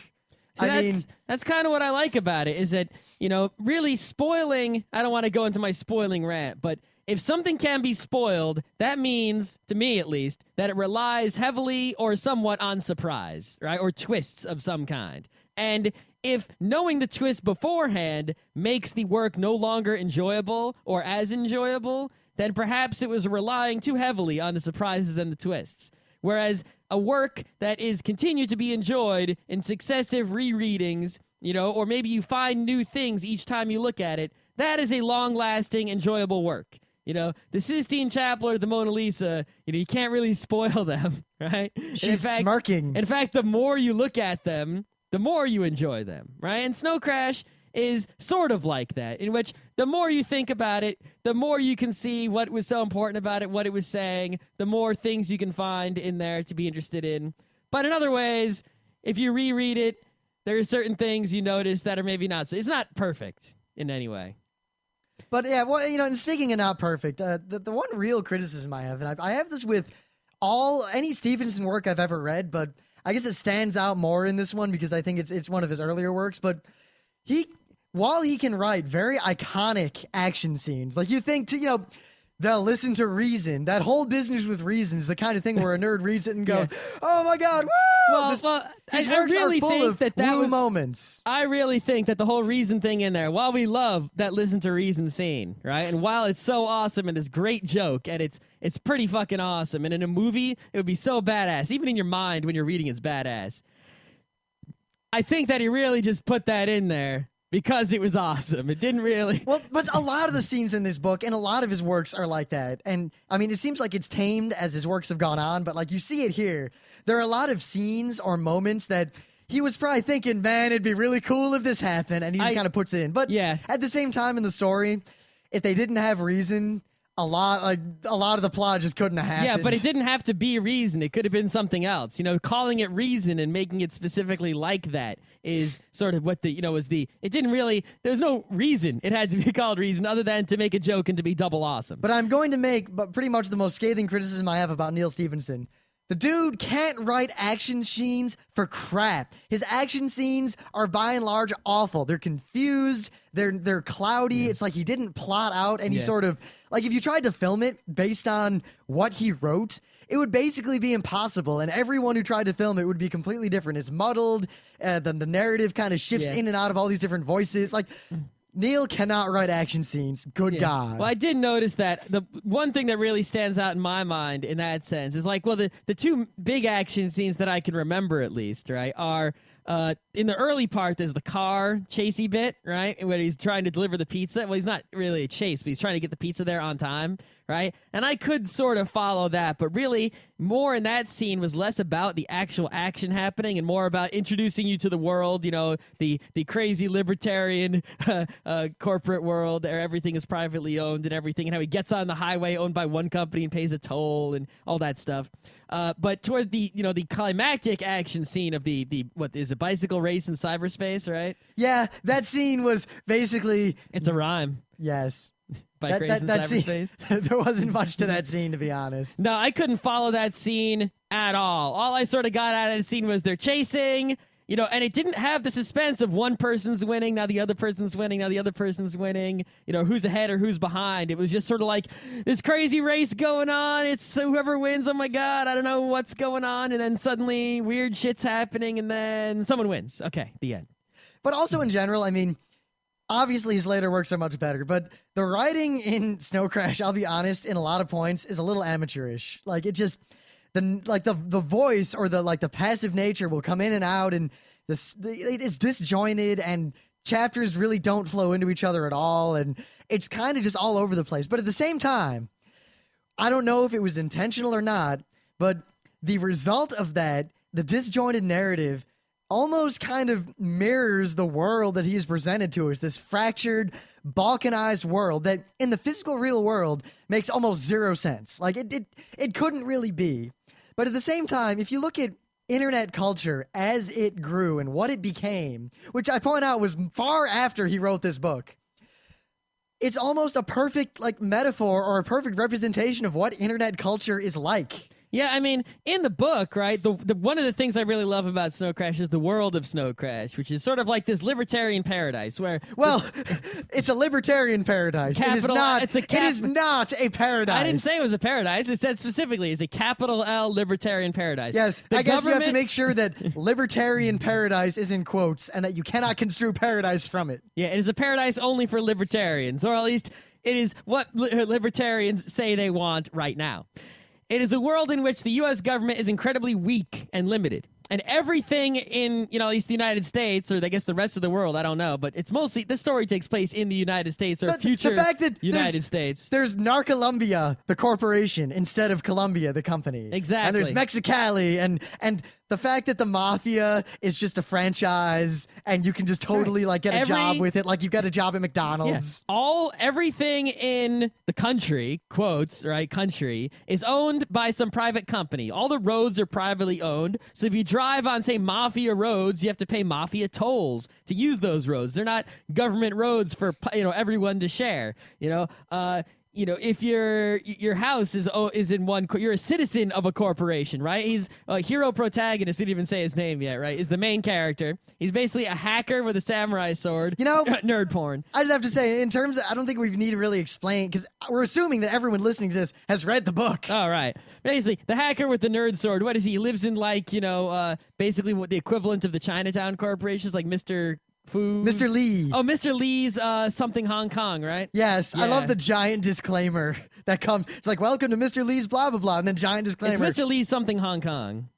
See, that's kind of what I like about it, is that, you know, really spoiling, I don't want to go into my spoiling rant, but if something can be spoiled, that means, to me at least, that it relies heavily or somewhat on surprise, right? Or twists of some kind. And if knowing the twist beforehand makes the work no longer enjoyable or as enjoyable, then perhaps it was relying too heavily on the surprises and the twists. Whereas a work that is continued to be enjoyed in successive rereadings, you know, or maybe you find new things each time you look at it, that is a long-lasting, enjoyable work. You know, the Sistine Chapel or the Mona Lisa, you know, you can't really spoil them, right? She's smirking. In fact, the more you look at them, the more you enjoy them, right? And Snow Crash is sort of like that, in which the more you think about it, the more you can see what was so important about it, what it was saying, the more things you can find in there to be interested in. But in other ways, if you reread it, there are certain things you notice that are maybe not so. It's not perfect in any way. But yeah, well, you know, and speaking of not perfect, the one real criticism I have, and I have this with any Stephenson work I've ever read, but I guess it stands out more in this one because I think it's one of his earlier works. But while he can write very iconic action scenes, like you think, you know, they'll listen to Reason. That whole business with Reason is the kind of thing where a nerd reads it and goes, "Oh my God, woo!" His works really are full think of that woo was moments. I really think that the whole Reason thing in there, while we love that listen to Reason scene, right? And while it's so awesome and this great joke, and it's pretty fucking awesome, and in a movie, it would be so badass. Even in your mind when you're reading, it's badass. I think that he really just put that in there because it was awesome. It didn't really. Well, but a lot of the scenes in this book and a lot of his works are like that. And I mean, it seems like it's tamed as his works have gone on, but like you see it here. There are a lot of scenes or moments that he was probably thinking, man, it'd be really cool if this happened. And he just kind of puts it in. But yeah, at the same time in the story, if they didn't have Reason, a lot of the plot just couldn't have happened. Yeah, but it didn't have to be Reason. It could have been something else. You know, calling it Reason and making it specifically like that is sort of what it didn't really, there was no reason it had to be called Reason other than to make a joke and to be double awesome. But I'm going to make pretty much the most scathing criticism I have about Neal Stephenson. The dude can't write action scenes for crap. His action scenes are by and large awful. They're confused. They're cloudy. Yeah. It's like he didn't plot out any sort of, like if you tried to film it based on what he wrote, it would basically be impossible. And everyone who tried to film it would be completely different. It's muddled. The narrative kind of shifts in and out of all these different voices. Like Neal cannot write action scenes. Good God. Well, I did notice that the one thing that really stands out in my mind in that sense is like, well, the two big action scenes that I can remember at least, right, are in the early part, there's the car chasey bit, right, where he's trying to deliver the pizza. Well, he's not really a chase, but he's trying to get the pizza there on time, right? And I could sort of follow that, but really more in that scene was less about the actual action happening and more about introducing you to the world, you know, the crazy libertarian corporate world where everything is privately owned and everything, and how he gets on the highway owned by one company and pays a toll and all that stuff. But toward the climactic action scene of the what is a bicycle race in cyberspace, right? Yeah, that scene was basically, it's a rhyme. Yes. Bike race in cyberspace. There wasn't much to that scene, to be honest. No, I couldn't follow that scene at all. All I sort of got out of the scene was they're chasing, you know, and it didn't have the suspense of one person's winning, now the other person's winning, now the other person's winning, you know, who's ahead or who's behind. It was just sort of like this crazy race going on. It's whoever wins, oh my God, I don't know what's going on. And then suddenly weird shit's happening and then someone wins. Okay, the end. But also in general, I mean, obviously his later works are much better, but the writing in Snow Crash, I'll be honest, in a lot of points is a little amateurish. Like it just, the voice or the passive nature will come in and out, and it's disjointed, and chapters really don't flow into each other at all, and it's kind of just all over the place. But at the same time, I don't know if it was intentional or not, but the result of that, the disjointed narrative, almost kind of mirrors the world that he's presented to us, this fractured, balkanized world that in the physical real world makes almost zero sense. Like it couldn't really be. But at the same time, if you look at internet culture as it grew and what it became, which I point out was far after he wrote this book, it's almost a perfect like metaphor or a perfect representation of what internet culture is like. Yeah, I mean, in the book, right, the one of the things I really love about Snow Crash is the world of Snow Crash, which is sort of like this libertarian paradise where... Well, it's a libertarian paradise. It is not a paradise. I didn't say it was a paradise. It said specifically it's a capital L libertarian paradise. Yes, I guess you have to make sure that libertarian paradise is in quotes and that you cannot construe paradise from it. Yeah, it is a paradise only for libertarians, or at least it is what libertarians say they want right now. It is a world in which the U.S. government is incredibly weak and limited. And everything in, at least the United States, or I guess the rest of the world, I don't know, but it's mostly, this story takes place in the United States, or future the fact that United States. There's Narcolumbia, the corporation, instead of Columbia, the company. Exactly. And there's Mexicali, and the fact that the Mafia is just a franchise, and you can just totally, get a job with it, like you got a job at McDonald's. Yeah. Everything in the country, quotes, right, country, is owned by some private company. All the roads are privately owned, so if you drive on, say, Mafia roads, you have to pay Mafia tolls to use those roads. They're not government roads for, everyone to share, if your house is in one, you're a citizen of a corporation, right? He's a hero protagonist. We didn't even say his name yet, right? Is the main character. He's basically a hacker with a samurai sword. Nerd porn. I just have to say, in terms of, I don't think we need to really explain, because we're assuming that everyone listening to this has read the book. All right. Basically, the hacker with the nerd sword. What is he? He lives in basically what the equivalent of the Chinatown corporations, like Mr. Foods. Mr. Lee. Oh, Mr. Lee's something Hong Kong, right? Yes, Yeah. I love the giant disclaimer that comes. It's like, welcome to Mr. Lee's blah, blah, blah, and then giant disclaimer. It's Mr. Lee's something Hong Kong.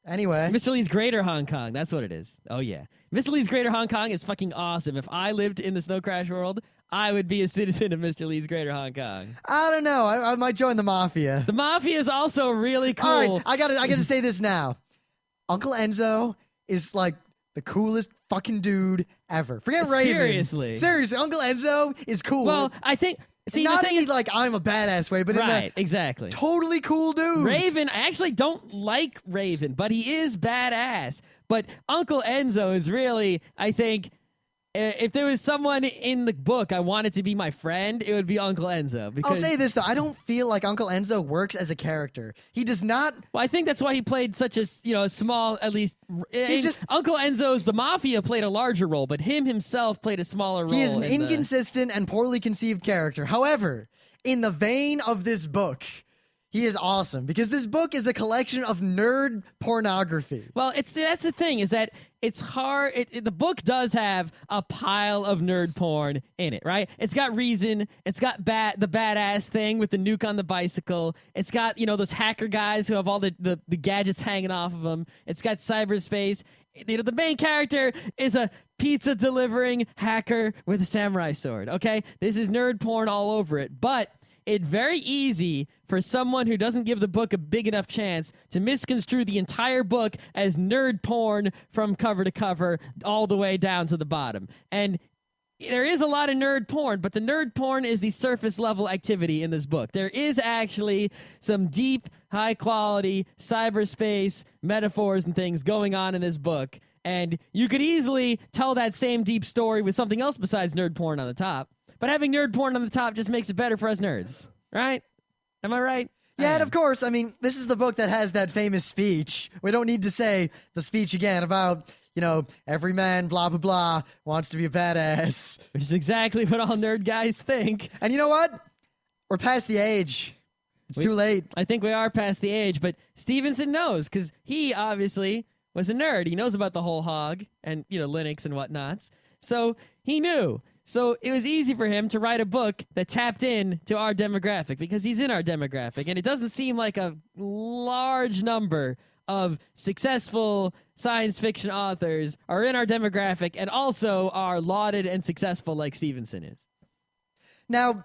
Anyway. Mr. Lee's Greater Hong Kong. That's what it is. Oh, yeah. Mr. Lee's Greater Hong Kong is fucking awesome. If I lived in the Snow Crash world, I would be a citizen of Mr. Lee's Greater Hong Kong. I don't know. I might join the Mafia. The Mafia is also really cool. All right, I gotta say this now. Uncle Enzo is like the coolest fucking dude ever. Forget Raven. Seriously, Uncle Enzo is cool. Well, I think... See, not in the I'm a badass way, but in the exactly. totally cool dude. Raven, I actually don't like Raven, but he is badass. But Uncle Enzo is really, I think, if there was someone in the book I wanted to be my friend, it would be Uncle Enzo. Because, I'll say this, though. I don't feel like Uncle Enzo works as a character. He does not... Well, I think that's why he played such a small, at least... He's Uncle Enzo's The Mafia played a larger role, but him himself played a smaller role. He is an inconsistent and poorly conceived character. However, in the vein of this book... He is awesome because this book is a collection of nerd pornography. Well, that's the thing is that it's hard. The book does have a pile of nerd porn in it, right? It's got Reason. It's got the badass thing with the nuke on the bicycle. It's got, those hacker guys who have all the gadgets hanging off of them. It's got cyberspace. The main character is a pizza delivering hacker with a samurai sword, okay? This is nerd porn all over it, but... It's very easy for someone who doesn't give the book a big enough chance to misconstrue the entire book as nerd porn from cover to cover all the way down to the bottom. And there is a lot of nerd porn, but the nerd porn is the surface level activity in this book. There is actually some deep, high quality cyberspace metaphors and things going on in this book. And you could easily tell that same deep story with something else besides nerd porn on the top. But having nerd porn on the top just makes it better for us nerds, right? Am I right? Yeah, and of course, I mean, this is the book that has that famous speech. We don't need to say the speech again about, every man, blah, blah, blah, wants to be a badass. Which is exactly what all nerd guys think. And you know what? We're past the age. It's too late. I think we are past the age, but Stephenson knows, because he obviously was a nerd. He knows about the whole hog and, Linux and whatnots. So he knew. So it was easy for him to write a book that tapped in to our demographic because he's in our demographic. And it doesn't seem like a large number of successful science fiction authors are in our demographic and also are lauded and successful like Stephenson is. Now,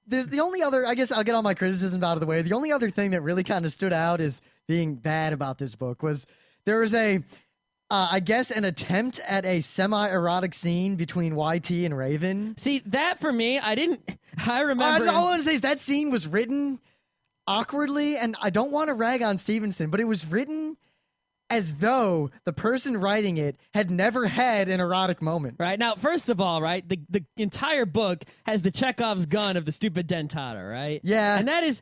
there's the only other, I guess I'll get all my criticisms out of the way. The only other thing that really kind of stood out as being bad about this book was there was a I guess an attempt at a semi-erotic scene between YT and Raven. See, that for me, I remember. All I want to say is that scene was written awkwardly, and I don't want to rag on Stephenson, but it was written as though the person writing it had never had an erotic moment. Right. Now, first of all, right, the entire book has the Chekhov's gun of the stupid dentata, right? Yeah. And that is,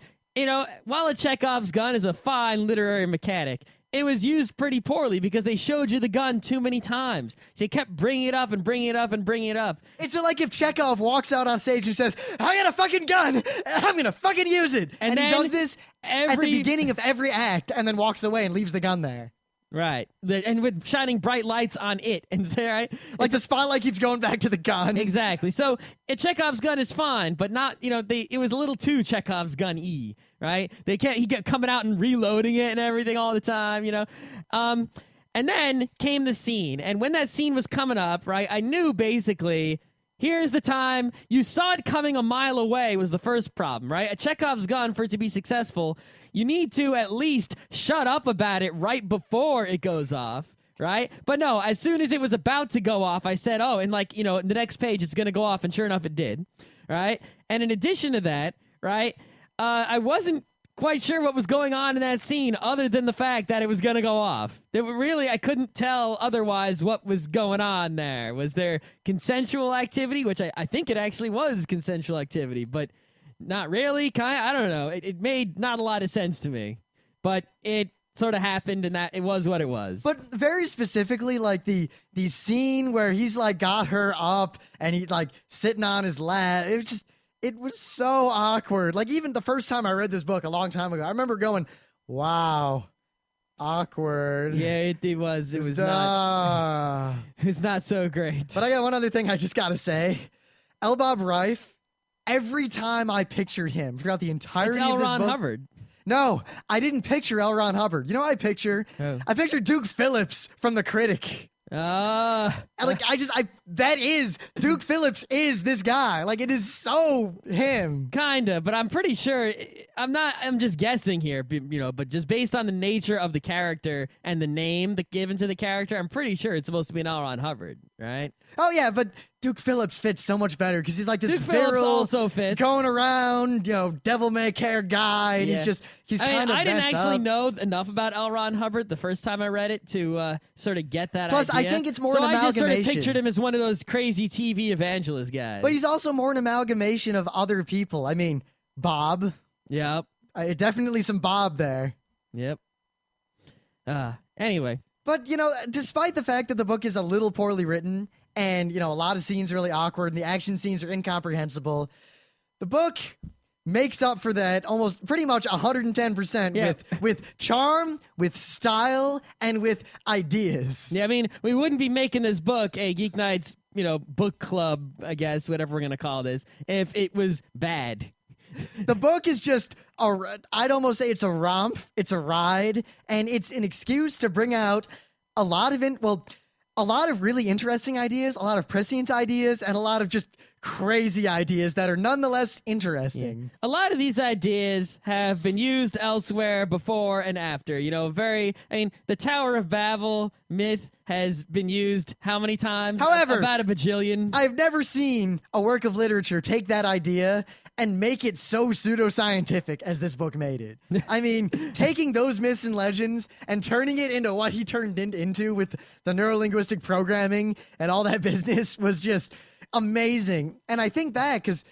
while a Chekhov's gun is a fine literary mechanic, it was used pretty poorly because they showed you the gun too many times. They kept bringing it up and bringing it up and bringing it up. It's like if Chekhov walks out on stage and says, I got a fucking gun, and I'm going to fucking use it. And he does this at the beginning of every act and then walks away and leaves the gun there. Right. And with shining bright lights on it. And right? Like the spotlight keeps going back to the gun. Exactly. So a Chekhov's gun is fine, but not, it was a little too Chekhov's gun-y, right? He kept coming out and reloading it and everything all the time, And then came the scene. And when that scene was coming up, right, I knew basically, here's the time. You saw it coming a mile away was the first problem, right? A Chekhov's gun, for it to be successful, you need to at least shut up about it right before it goes off, right? But no, as soon as it was about to go off, I said, oh, and the next page it's going to go off, and sure enough it did, right? And in addition to that, right, I wasn't quite sure what was going on in that scene other than the fact that it was going to go off. I couldn't tell otherwise what was going on there. Was there consensual activity, which I think it actually was consensual activity, but not really. I don't know. It made not a lot of sense to me, but it sort of happened, and that it was what it was. But very specifically, like the scene where he's like got her up and he like sitting on his lap. It was so awkward. Like even the first time I read this book a long time ago, I remember going, "Wow, awkward." Yeah, it was. It was not. It was not so great. But I got one other thing I just gotta say. L. Bob Reif. Every time I pictured him throughout the entirety It's L. of this Ron book. Hubbard. No, I didn't picture L. Ron Hubbard. You know what I picture? Oh. I picture Duke Phillips from The Critic. Duke Phillips is this guy. Like, it is so him. Kinda, but I'm pretty sure, I'm just guessing here, but just based on the nature of the character and the name given to the character, I'm pretty sure it's supposed to be an L. Ron Hubbard, right? Oh, yeah, but Duke Phillips fits so much better because he's like this Duke Phillips virile, also fits. going around, devil may care guy, and Yeah. he's kind of I didn't messed actually up. know enough about L. Ron Hubbard the first time I read it to sort of get that Plus, idea. I think it's more so an I just sort of amalgamation. pictured him as one of those crazy TV evangelist guys. But he's also more an amalgamation of other people. I mean, Bob. Yep. Definitely some Bob there. Yep. Anyway. But, despite the fact that the book is a little poorly written and, a lot of scenes are really awkward and the action scenes are incomprehensible, the book makes up for that almost pretty much 110% with charm, with style, and with ideas. Yeah, I mean, we wouldn't be making this book a Geeknights, book club, I guess, whatever we're going to call this, if it was bad. The book is just, I'd almost say it's a romp, it's a ride, and it's an excuse to bring out a lot of really interesting ideas, a lot of prescient ideas, and a lot of just crazy ideas that are nonetheless interesting. Yeah. A lot of these ideas have been used elsewhere before and after. The Tower of Babel myth has been used how many times? However, about a bajillion. I've never seen a work of literature take that idea and make it so pseudoscientific as this book made it. I mean, taking those myths and legends and turning it into what he turned it into with the neurolinguistic programming and all that business was just amazing. And I think back because,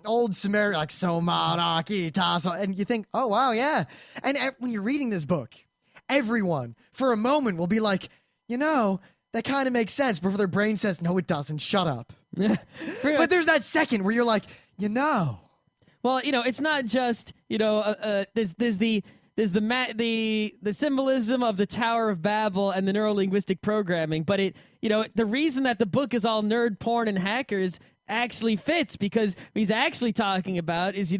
old Sumerian, like Somaraki Taso, and you think, oh, wow, yeah. And when you're reading this book, everyone for a moment will be like, that kind of makes sense before their brain says, no, it doesn't. Shut up. But there's that second where you're like, Well, it's not just, there's the symbolism of the Tower of Babel and the neurolinguistic programming, but the reason that the book is all nerd porn and hackers actually fits because what he's actually talking about is,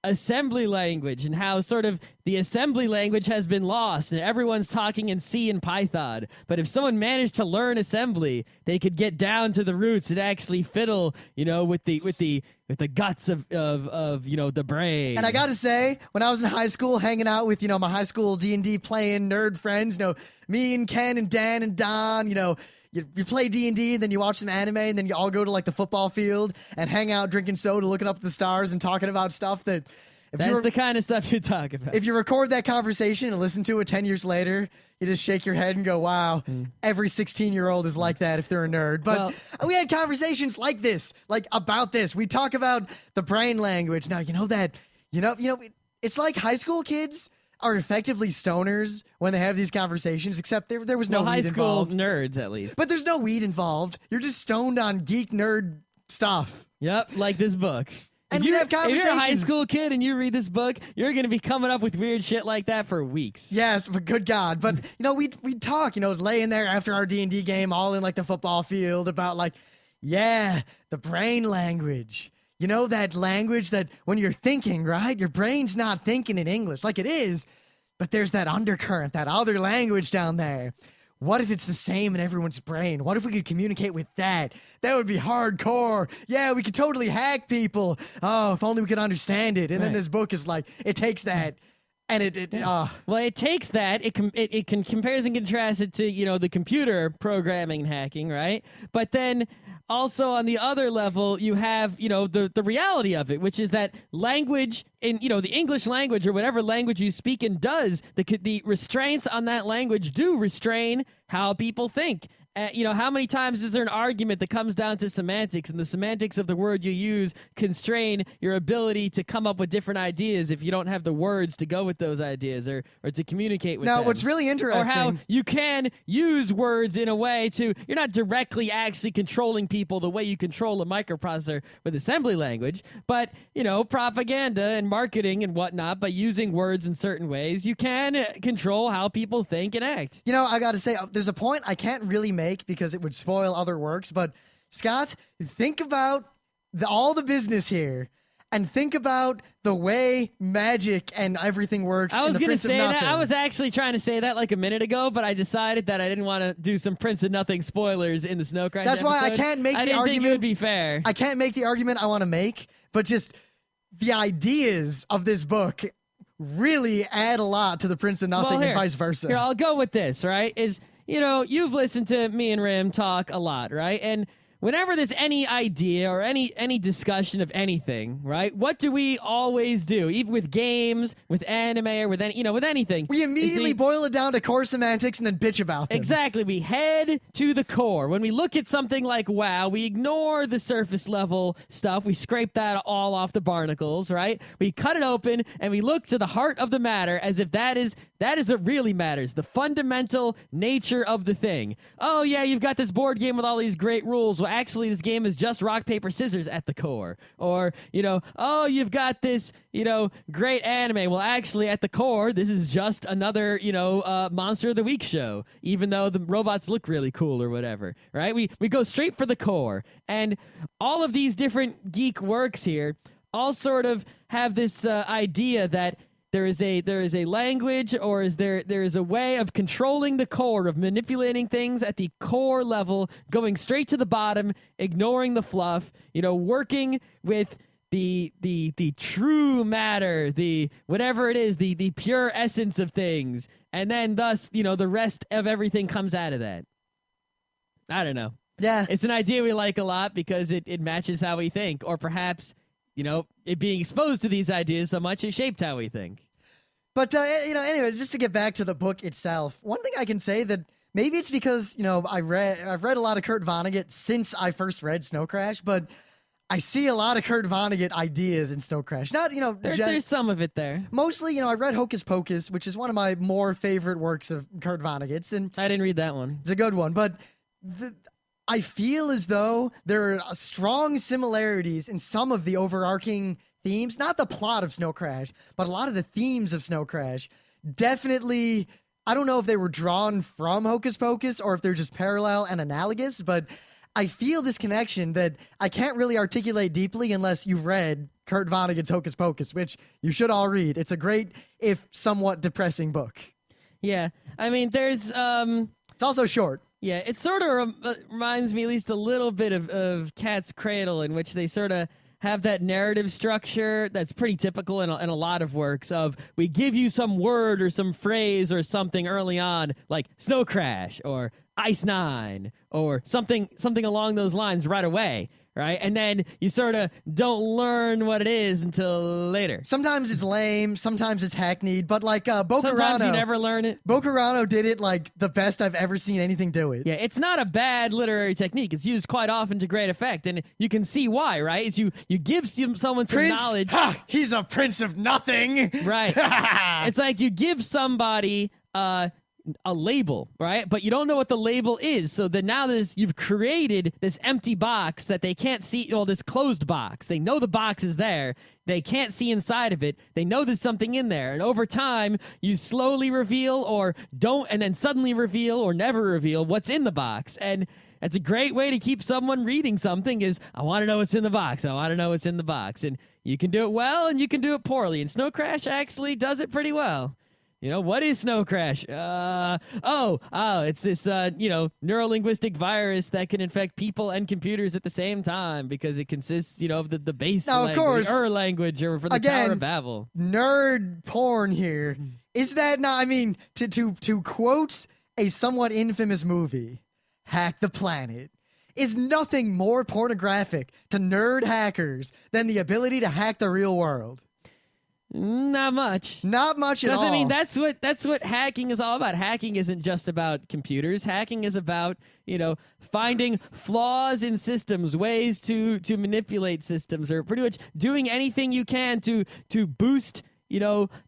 assembly language and how sort of the assembly language has been lost and everyone's talking in C and Python. But if someone managed to learn assembly, they could get down to the roots and actually fiddle, with the guts of the brain. And I gotta say, when I was in high school, hanging out with my high school D&D playing nerd friends, me and Ken and Dan and Don, you play D&D, then you watch some anime, and then you all go to like the football field and hang out drinking soda, looking up at the stars and talking about stuff that. That's the kind of stuff you talk about. If you record that conversation and listen to it 10 years later, you just shake your head and go, wow, every 16-year-old is like that if they're a nerd. But we had conversations like this, like about this. We talk about the brain language. Now, it's like high school kids are effectively stoners when they have these conversations, except there was no weed high school involved. Nerds, at least. But there's no weed involved. You're just stoned on geek nerd stuff. Yep, like this book. And we have conversations. If you're a high school kid and you read this book, you're going to be coming up with weird shit like that for weeks. Yes, but good God. But, we'd talk, laying there after our D&D game, all in, like, the football field about, like, the brain language. That language that when you're thinking, right, your brain's not thinking in English like it is, but there's that undercurrent, that other language down there. What if it's the same in everyone's brain? What if we could communicate with that? That would be hardcore. Yeah, we could totally hack people. Oh, if only we could understand it. And then this book is like, it takes that and Well, it takes that. It can compares and contrasts it to, the computer programming and hacking, right? But then also on the other level, you have, the reality of it, which is that language in, the English language or whatever language you speak in does, the restraints on that language do restrain how people think. How many times is there an argument that comes down to semantics, and the semantics of the word you use constrain your ability to come up with different ideas if you don't have the words to go with those ideas or to communicate with them. Now, what's really interesting... Or how you can use words in a way you're not directly actually controlling people the way you control a microprocessor with assembly language, but, propaganda and marketing and whatnot, by using words in certain ways, you can control how people think and act. I gotta say, there's a point I can't really make because it would spoil other works, but Scott, think about all the business here and think about the way magic and everything works. I was going to say that. I was actually trying to say that like a minute ago, but I decided that I didn't want to do some Prince of Nothing spoilers in the Snow Crash That's episode. why I can't make the argument. I didn't think it would be fair. I can't make the argument I want to make, but just the ideas of this book really add a lot to the Prince of Nothing and vice versa. Here, I'll go with this, right? You've listened to me and Rim talk a lot, right? And whenever there's any idea or any discussion of anything, right? What do we always do? Even with games, with anime, or with with anything. We immediately boil it down to core semantics and then bitch about them. Exactly. We head to the core. When we look at something like WoW, we ignore the surface level stuff. We scrape that all off the barnacles, right? We cut it open and we look to the heart of the matter as if that is what really matters, the fundamental nature of the thing. Oh yeah, you've got this board game with all these great rules. Well, actually, this game is just rock, paper, scissors at the core. Or, oh, you've got this, great anime. Well, actually, at the core, this is just another, Monster of the Week show, even though the robots look really cool or whatever, right? We go straight for the core. And all of these different geek works here all sort of have this idea that there is a language, or there is a way of controlling the core, of manipulating things at the core level, going straight to the bottom, ignoring the fluff, working with the true matter, the whatever it is, the pure essence of things, and then thus, the rest of everything comes out of that. I don't know. Yeah. It's an idea we like a lot because it matches how we think, or perhaps it being exposed to these ideas so much, it shaped how we think. But, anyway, just to get back to the book itself, one thing I can say that maybe it's because, I've read a lot of Kurt Vonnegut since I first read Snow Crash, but I see a lot of Kurt Vonnegut ideas in Snow Crash. Not, there's some of it there. Mostly, I read Hocus Pocus, which is one of my more favorite works of Kurt Vonnegut's. And I didn't read that one. It's a good one, but I feel as though there are strong similarities in some of the overarching themes, not the plot of Snow Crash, but a lot of the themes of Snow Crash. Definitely, I don't know if they were drawn from Hocus Pocus or if they're just parallel and analogous, but I feel this connection that I can't really articulate deeply unless you've read Kurt Vonnegut's Hocus Pocus, which you should all read. It's a great, if somewhat depressing book. Yeah. I mean, there's It's also short. yeah, it sort of reminds me at least a little bit of Cat's Cradle, in which they sort of have that narrative structure that's pretty typical in a lot of works of we give you some word or some phrase or something early on, like Snow Crash or Ice Nine or something along those lines right away. Right? And then you sort of don't learn what it is until later. Sometimes it's lame, sometimes it's hackneyed, but like Sometimes you never learn it. Bocarano did it like the best I've ever seen anything do it. Yeah, it's not a bad literary technique. It's used quite often to great effect, and you can see why, right? It's you give someone some Prince, knowledge. ha, he's a prince of nothing. Right. It's like you give somebody a label, right? But you don't know what the label is. So then now you've created this empty box that they can't see, well, this closed box. They know the box is there. They can't see inside of it. They know there's something in there. And over time, you slowly reveal or don't, and then suddenly reveal or never reveal what's in the box. And that's a great way to keep someone reading something is, I want to know what's in the box. I want to know what's in the box. And you can do it well and you can do it poorly. And Snow Crash actually does it pretty well. You know, what is Snow Crash? It's this, neurolinguistic virus that can infect people and computers at the same time because it consists, of the base now, language, of course, Ur language, or for the Tower of Babel. Nerd porn here. Is that not, I mean, to quote a somewhat infamous movie, Hack the Planet, is nothing more pornographic to nerd hackers than the ability to hack the real world. Not much. Not much at all. I mean, that's what hacking is all about. Hacking isn't just about computers. Hacking is about, finding flaws in systems, ways to manipulate systems, or pretty much doing anything you can to boost,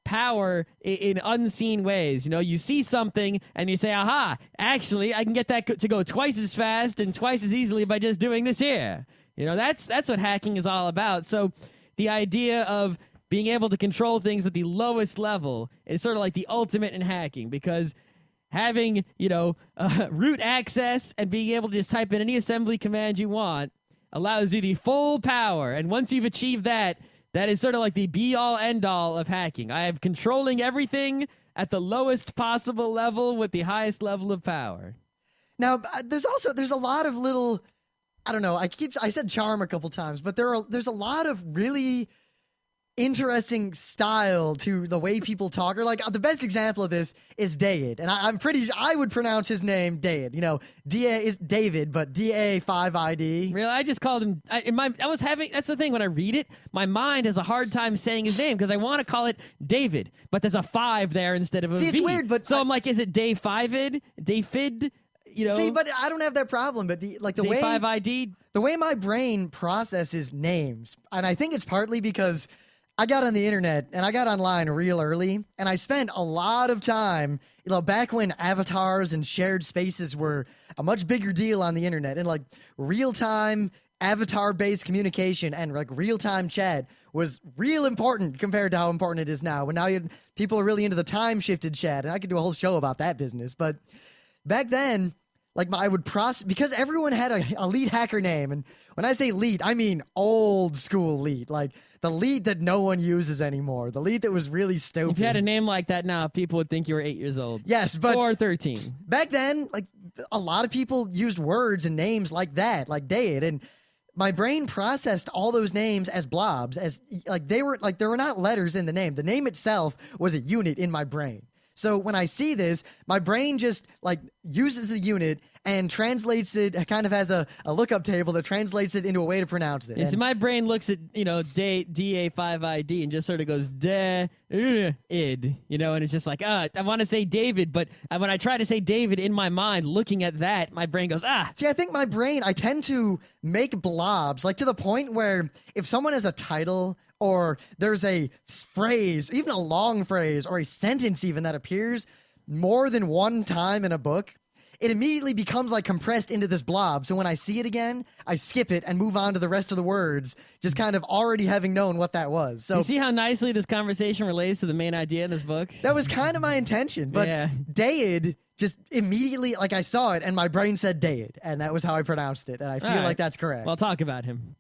power in unseen ways. You see something and you say, aha, actually, I can get that to go twice as fast and twice as easily by just doing this here. That's what hacking is all about. So the idea of being able to control things at the lowest level is sort of like the ultimate in hacking, because having, root access and being able to just type in any assembly command you want allows you the full power. And once you've achieved that, that is sort of like the be-all, end-all of hacking. I am controlling everything at the lowest possible level with the highest level of power. Now, there's a lot of little, I don't know, I said charm a couple times, but there's a lot of really interesting style to the way people talk. Or like the best example of this is Dayid, and I would pronounce his name Dayid. Da is David, but Da5ID. Really, I just called him. That's the thing. When I read it, my mind has a hard time saying his name because I want to call it David, but there's a 5 there instead of a V. See, it's weird, but so I'm like, is it Day5id? Dayfid? See, but I don't have that problem. But the way Day5ID, the way my brain processes names, and I think it's partly because I got on the internet and I got online real early, and I spent a lot of time, back when avatars and shared spaces were a much bigger deal on the internet, and like real-time avatar-based communication and like real-time chat was real important compared to how important it is now. When now people are really into the time-shifted chat, and I could do a whole show about that business. But back then, I would process, because everyone had a lead hacker name, and when I say lead, I mean old school lead, like the lead that no one uses anymore, the lead that was really stupid. If you had a name like that now, people would think you were 8 years old. Yes, but or 13. Back then, a lot of people used words and names like that, like Dayid, and my brain processed all those names as blobs, as there were not letters in the name. The name itself was a unit in my brain. So when I see this, my brain just uses the unit and translates it, kind of has a lookup table that translates it into a way to pronounce it. Yeah, so my brain looks at, DA5ID and just sort of goes, id, and it's just like, I want to say David, but when I try to say David in my mind, looking at that, my brain goes, See, I think my brain, I tend to make blobs, to the point where if someone has a title or there's a phrase, even a long phrase or a sentence even that appears more than one time in a book, it immediately becomes compressed into this blob. So when I see it again, I skip it and move on to the rest of the words, just kind of already having known what that was. So you see how nicely this conversation relates to the main idea in this book? That was kind of my intention. But yeah. Dayid just immediately, like, I saw it and my brain said Dade, and that was how I pronounced it, and I feel All right. like that's correct. Well, talk about him.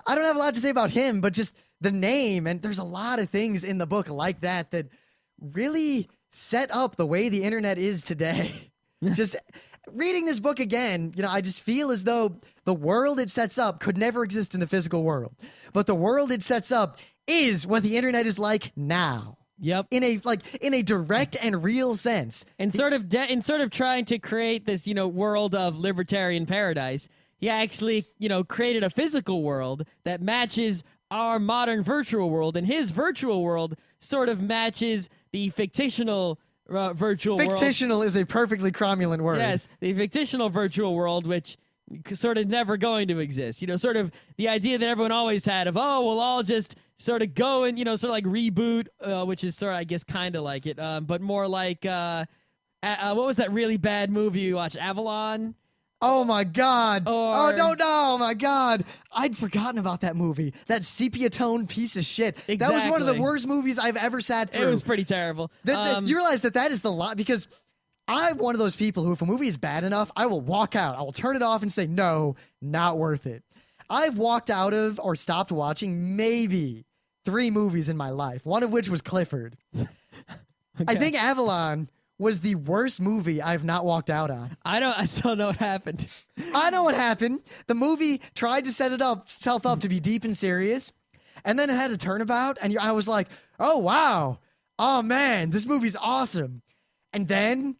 I don't have a lot to say about him, but just the name, and there's a lot of things in the book like that really set up the way the internet is today. Just reading this book again, I just feel as though the world it sets up could never exist in the physical world, but the world it sets up is what the internet is like now. Yep. In a direct and real sense. And sort of trying to create this, world of libertarian paradise, he actually, created a physical world that matches our modern virtual world, and his virtual world sort of matches the fictional virtual world. Fictional is a perfectly cromulent word. Yes, the fictional virtual world, which sort of never going to exist. Sort of the idea that everyone always had of, we'll all just sort of go and, sort of like reboot, which is sort of, I guess, kind of like it, but more like, what was that really bad movie you watched, Avalon? Oh my God. Or- Oh my God. I'd forgotten about that movie. That sepia tone piece of shit. Exactly. That was one of the worst movies I've ever sat through. It was pretty terrible. You realize that is the lot, because I'm one of those people who, if a movie is bad enough, I will walk out. I will turn it off and say, no, not worth it. I've walked out of or stopped watching maybe 3 movies in my life, one of which was Clifford. Okay. I think Avalon was the worst movie I've not walked out on. I still know what happened. I know what happened. The movie tried to set itself up to be deep and serious, and then it had a turnabout, and I was like, oh, wow. Oh, man, this movie's awesome. And then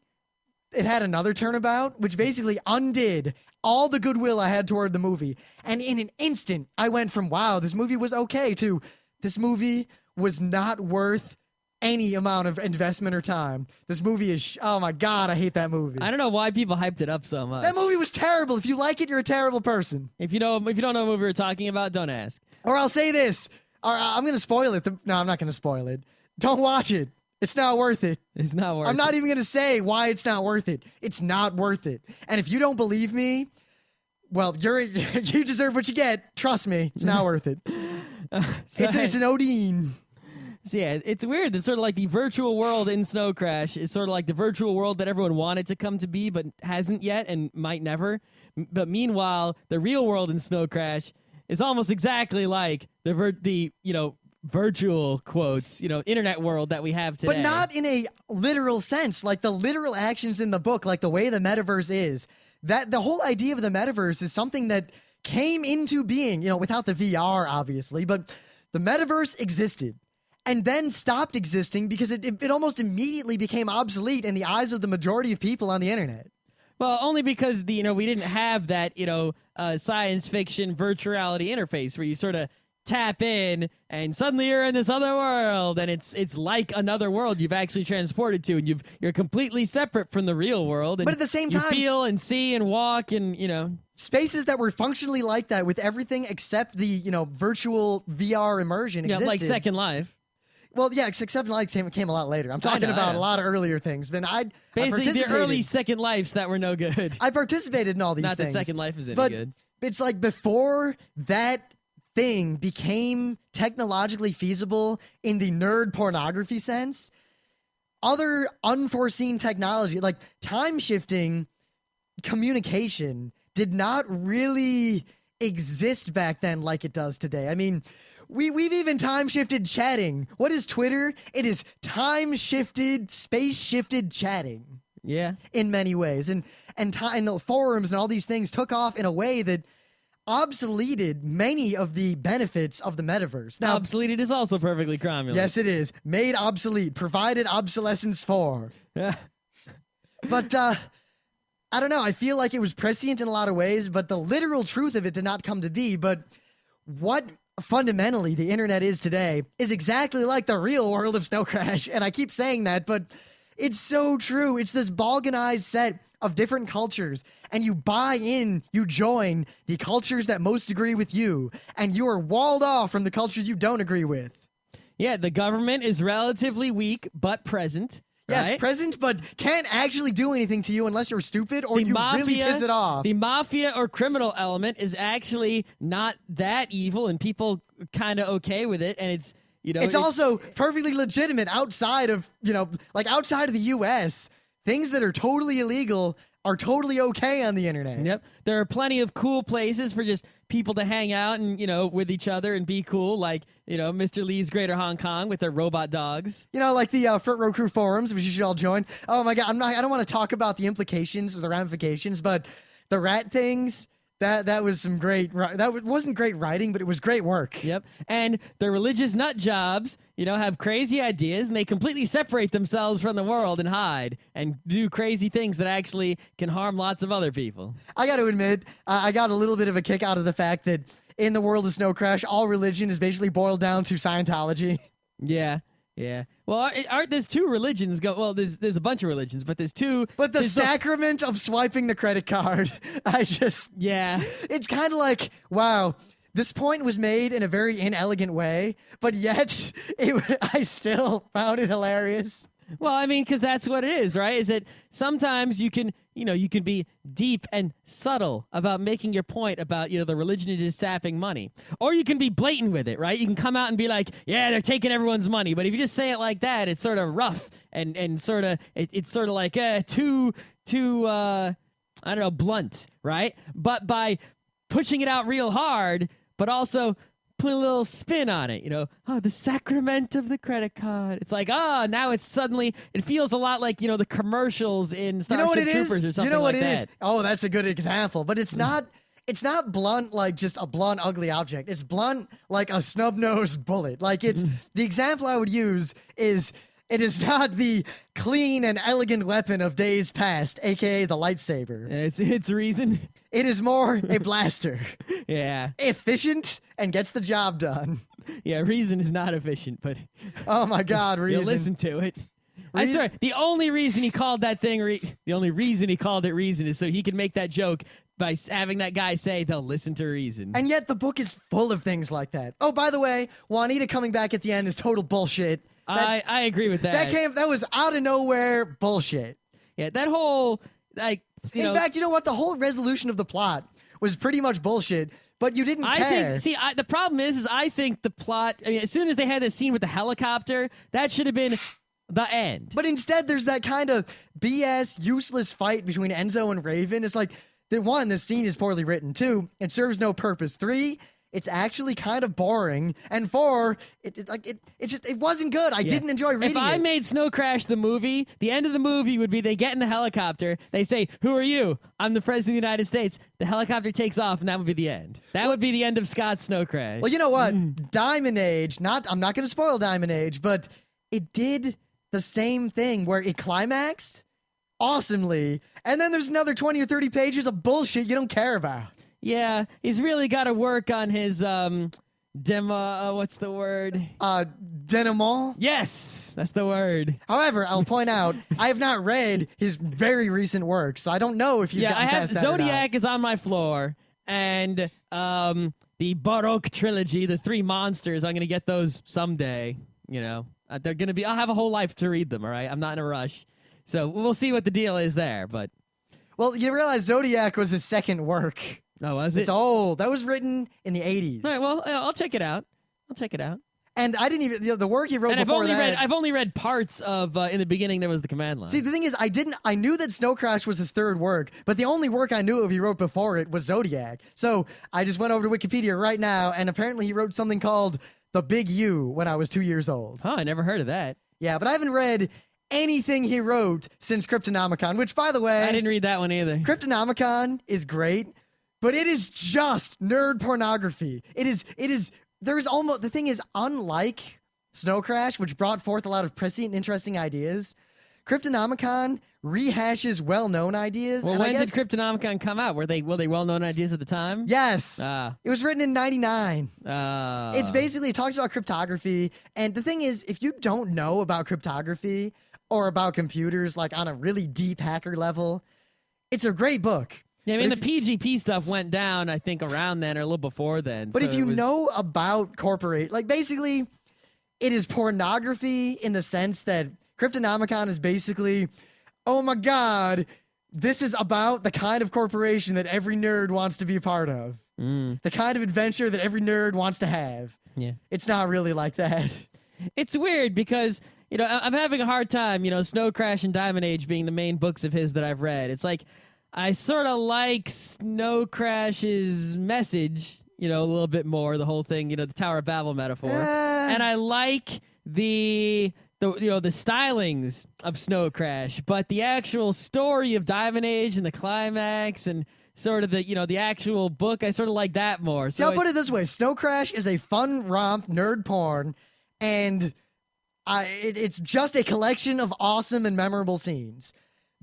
it had another turnabout, which basically undid all the goodwill I had toward the movie. And in an instant, I went from, wow, this movie was okay, to this movie was not worth any amount of investment or time. This movie is, oh my God, I hate that movie. I don't know why people hyped it up so much. That movie was terrible. If you like it, you're a terrible person. If you don't know what movie we're talking about, don't ask. Or I'll say this, or I'm going to spoil it. No, I'm not going to spoil it. Don't watch it. It's not worth it. It's not worth it. I'm not even going to say why it's not worth it. It's not worth it. And if you don't believe me, well, you deserve what you get. Trust me, it's not worth it. It's an Odin. So yeah, it's weird. It's sort of like the virtual world in Snow Crash is sort of like the virtual world that everyone wanted to come to be, but hasn't yet and might never. But meanwhile, the real world in Snow Crash is almost exactly like the virtual quotes, internet world that we have today. But not in a literal sense, like the literal actions in the book, like the way the metaverse is. That the whole idea of the metaverse is something that came into being, without the VR, obviously, but the metaverse existed and then stopped existing because it almost immediately became obsolete in the eyes of the majority of people on the internet. Well, only because we didn't have that, science fiction virtual reality interface where you sort of tap in and suddenly you're in this other world and it's like another world you've actually transported to, and you're completely separate from the real world. And but at the same time, you feel and see and walk and spaces that were functionally like that with everything except the virtual VR immersion existed. like Second Life. Well, yeah, Second Life came a lot later. I'm talking about a lot of earlier things. But Basically, the early Second Lives that were no good. I participated in all these Not things. that Second Life is any but good. It's like before that thing became technologically feasible in the nerd pornography sense, other unforeseen technology, like time-shifting communication, did not really exist back then like it does today. I mean, we've even time-shifted chatting. What is Twitter? It is time-shifted, space-shifted chatting. Yeah. In many ways. And the forums and all these things took off in a way that obsoleted many of the benefits of the metaverse. Now, obsoleted is also perfectly cromulent. Yes, it is. Made obsolete, provided obsolescence for. But, I don't know. I feel like it was prescient in a lot of ways, but the literal truth of it did not come to be. But what fundamentally the internet is today is exactly like the real world of Snow Crash. And I keep saying that, but it's so true. It's this balkanized set of different cultures, and you buy in, you join the cultures that most agree with you, and you are walled off from the cultures you don't agree with. Yeah, the government is relatively weak, but present. Yes, right? present, but can't actually do anything to you unless you're stupid or you really piss it off. The mafia or criminal element is actually not that evil, and people kind of okay with it, and it's, it's also perfectly legitimate outside of, outside of the U.S., things that are totally illegal are totally okay on the internet. Yep. There are plenty of cool places for just people to hang out and, with each other and be cool, like, Mr. Lee's Greater Hong Kong with their robot dogs. Like the Front Row Crew forums, which you should all join. Oh my God, I don't want to talk about the implications or the ramifications, but the rat things, that was some great, wasn't great writing, but it was great work. Yep. And the religious nut jobs, have crazy ideas, and they completely separate themselves from the world and hide and do crazy things that actually can harm lots of other people. I got to admit, I got a little bit of a kick out of the fact that in the world of Snow Crash, all religion is basically boiled down to Scientology. Yeah. Yeah. Well, there's two religions there's a bunch of religions, but there's two. But the sacrament of swiping the credit card, Yeah. It's kind of like, wow, this point was made in a very inelegant way, but yet I still found it hilarious. Well, I mean, because that's what it is, right? Is that sometimes you can be deep and subtle about making your point about, the religion is just sapping money. Or you can be blatant with it, right? You can come out and be like, yeah, they're taking everyone's money. But if you just say it like that, it's sort of rough and sort of, it's sort of like too I don't know, blunt, right? But by pushing it out real hard, but also put a little spin on it, the sacrament of the credit card. It's like, now it's suddenly, it feels a lot like, the commercials in Starship Troopers or something like that. You know what it is? Oh, that's a good example, but it's not blunt like just a blunt, ugly object. It's blunt like a snub-nosed bullet. Like the example I would use is, it is not the clean and elegant weapon of days past, aka the lightsaber. It's reason. It is more a blaster. Yeah. Efficient and gets the job done. Yeah, reason is not efficient, but oh my God, reason. You'll listen to it. I'm sorry. The only reason he called that thing the only reason he called it reason is so he can make that joke by having that guy say they'll listen to reason. And yet the book is full of things like that. Oh, by the way, Juanita coming back at the end is total bullshit. I agree with that. That was out of nowhere bullshit. Yeah, that whole In fact, you know what? The whole resolution of the plot was pretty much bullshit, but you didn't care. The problem is I think the plot, as soon as they had this scene with the helicopter, that should have been the end. But instead, there's that kind of BS, useless fight between Enzo and Raven. It's like, this scene is poorly written. 2, it serves no purpose. 3, it's actually kind of boring. And 4, it wasn't good. I didn't enjoy reading it. If I made Snow Crash the movie, the end of the movie would be they get in the helicopter, they say, "Who are you?" "I'm the President of the United States." The helicopter takes off, and that would be the end. That would be the end of Scott's Snow Crash. Well, you know what? Diamond Age, I'm not going to spoil Diamond Age, but it did the same thing where it climaxed awesomely, and then there's another 20 or 30 pages of bullshit you don't care about. Yeah, he's really got to work on his what's the word? Denouement? Yes, that's the word. However, I'll point out, I have not read his very recent work, so I don't know if he's gotten past that or not. Zodiac is on my floor, and the Baroque trilogy, the 3 monsters, I'm going to get those someday, They're going to be, I'll have a whole life to read them, all right? I'm not in a rush. So we'll see what the deal is there, but... Well, you realize Zodiac was his second work. Oh, was it? It's old. That was written in the 80s. All right, well, I'll check it out. And I didn't even, the work he wrote before that... I've only read parts of, in the beginning, there was the command line. See, the thing is, I knew that Snow Crash was his third work, but the only work I knew of he wrote before it was Zodiac. So I just went over to Wikipedia right now, and apparently he wrote something called The Big U when I was 2 years old. Huh, I never heard of that. Yeah, but I haven't read anything he wrote since Cryptonomicon, which, by the way... I didn't read that one either. Cryptonomicon is great, but it is just nerd pornography. The thing is, unlike Snow Crash, which brought forth a lot of prescient and interesting ideas, Cryptonomicon rehashes well-known ideas. Well, when did Cryptonomicon come out? Were they well-known ideas at the time? Yes. It was written in 99. It talks about cryptography, and the thing is, if you don't know about cryptography or about computers, like on a really deep hacker level, it's a great book. Yeah, I mean, the PGP stuff went down, I think, around then or a little before then. But if you know about basically, it is pornography in the sense that Cryptonomicon is basically, oh my God, this is about the kind of corporation that every nerd wants to be a part of. The kind of adventure that every nerd wants to have. Yeah. It's not really like that. It's weird because, I'm having a hard time, Snow Crash and Diamond Age being the main books of his that I've read. It's like, I sort of like Snow Crash's message, a little bit more, the whole thing, the Tower of Babel metaphor. And I like the stylings of Snow Crash, but the actual story of Diamond Age and the climax and sort of the actual book, I sort of like that more. So I'll put it this way. Snow Crash is a fun romp, nerd porn, and it's just a collection of awesome and memorable scenes.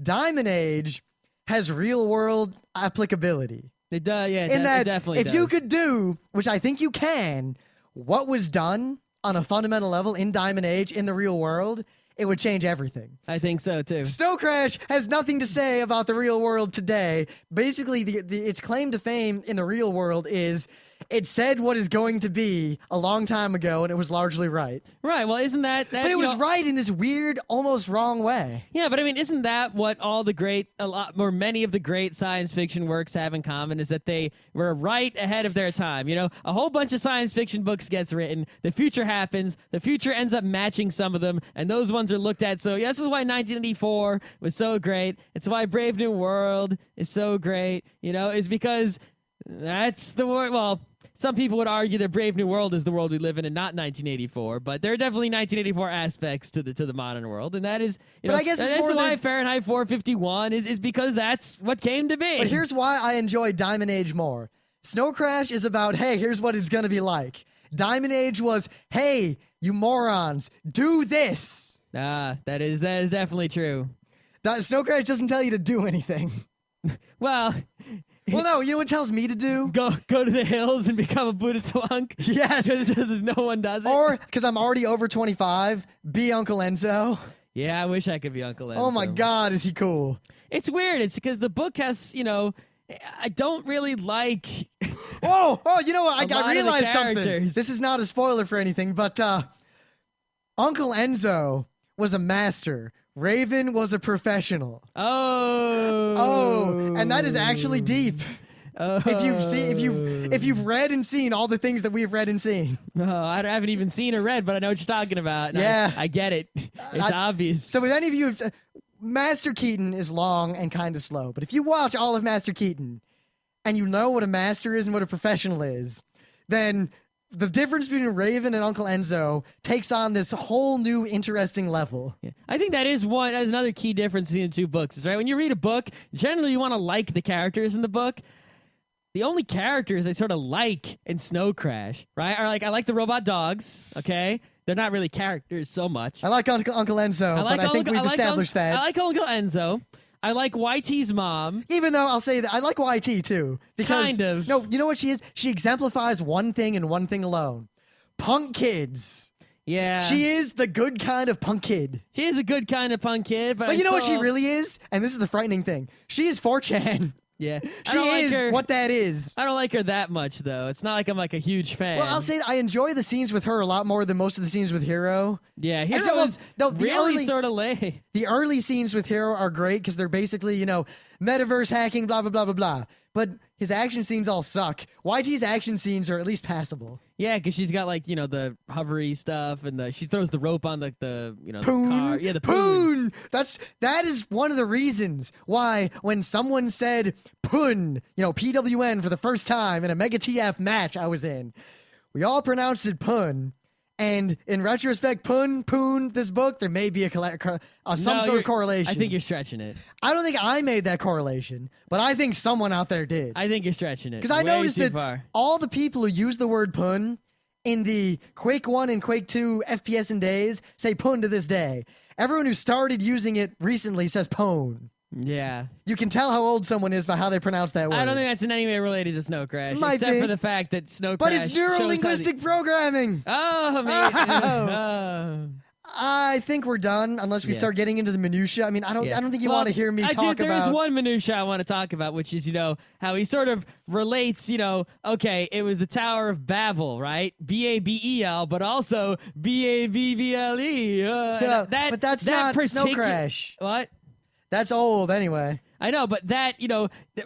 Diamond Age has real-world applicability. It does, yeah. In that, it definitely if does. you could do, which I think you can, what was done on a fundamental level in Diamond Age in the real world, it would change everything. I think so, too. Snow Crash has nothing to say about the real world today. Basically, its claim to fame in the real world is it said what is going to be a long time ago, and it was largely right. Right, well, isn't that But it was right in this weird, almost wrong way. Yeah, but I mean, isn't that what many of the great science fiction works have in common, is that they were right ahead of their time? A whole bunch of science fiction books gets written, the future happens, the future ends up matching some of them, and those ones are looked at. So, yeah, this is why 1984 was so great. It's why Brave New World is so great, is because that's the word. Well, some people would argue that Brave New World is the world we live in and not 1984, but there are definitely 1984 aspects to the modern world, and that is, but I guess it's more why Fahrenheit 451 is because that's what came to be. But here's why I enjoy Diamond Age more. Snow Crash is about, hey, here's what it's gonna be like. Diamond Age was, hey, you morons, do this. That is definitely true. Snow Crash doesn't tell you to do anything. Well, no, you know what it tells me to do? Go to the hills and become a Buddhist monk? Yes. Because no one does it? Or, because I'm already over 25, be Uncle Enzo. Yeah, I wish I could be Uncle Enzo. Oh my God, is he cool. It's weird. It's because the book has, I don't really like... Oh, you know what? I realized something. Characters. This is not a spoiler for anything, but Uncle Enzo was a master. Raven was a professional. Oh, and that is actually deep. Oh. If you've read and seen all the things that we've read and seen. No, I haven't even seen or read, but I know what you're talking about. Yeah, I get it. It's obvious. So if any of you, Master Keaton is long and kind of slow, but if you watch all of Master Keaton and you know what a master is and what a professional is, then the difference between Raven and Uncle Enzo takes on this whole new interesting level. Yeah. I think that is another key difference between the two books. Is right when you read a book, generally you want to like the characters in the book. The only characters I sort of like in Snow Crash, right, are I like the robot dogs. Okay, they're not really characters so much. I like Uncle Enzo, but I think we've established that. I like Uncle Enzo. I like YT's mom. Even though I'll say that I like YT too. Because, kind of. No, you know what she is? She exemplifies one thing and one thing alone. Punk kids. Yeah. She is the good kind of punk kid. She is a good kind of punk kid. But you know what she really is? And this is the frightening thing. She is 4chan. Yeah. She is what that is. I don't like her that much, though. It's not like I'm a huge fan. Well, I'll say that I enjoy the scenes with her a lot more than most of the scenes with Hero. Yeah, Hero was really sort of lame. The early scenes with Hero are great because they're basically, metaverse hacking, blah, blah, blah, blah, blah. But his action scenes all suck. YT's action scenes are at least passable. Yeah, because she's got the hovery stuff and she throws the rope on the poon. car. Yeah, the poon. That is one of the reasons why when someone said poon, PWN for the first time in a Mega TF match I was in, we all pronounced it poon. And in retrospect, poon, this book, there may be some sort of correlation. I think you're stretching it. I don't think I made that correlation, but I think someone out there did. I think you're stretching it. Because I noticed that all the people who use the word pun in the Quake 1 and Quake 2 FPS and days say pun to this day. Everyone who started using it recently says pwn. Yeah. You can tell how old someone is by how they pronounce that word. I don't think that's in any way related to Snow Crash. Might except be. for the fact that Snow But Crash it's neuro-linguistic programming. Oh, man. Oh. I think we're done unless we start getting into the minutia. I mean, I don't think you want to hear me talk about... There is one minutia I want to talk about, which is, how he sort of relates, okay, it was the Tower of Babel, right? Babel, but also Babble. Yeah, but that's not Snow Crash. What? That's old anyway. I know, but that,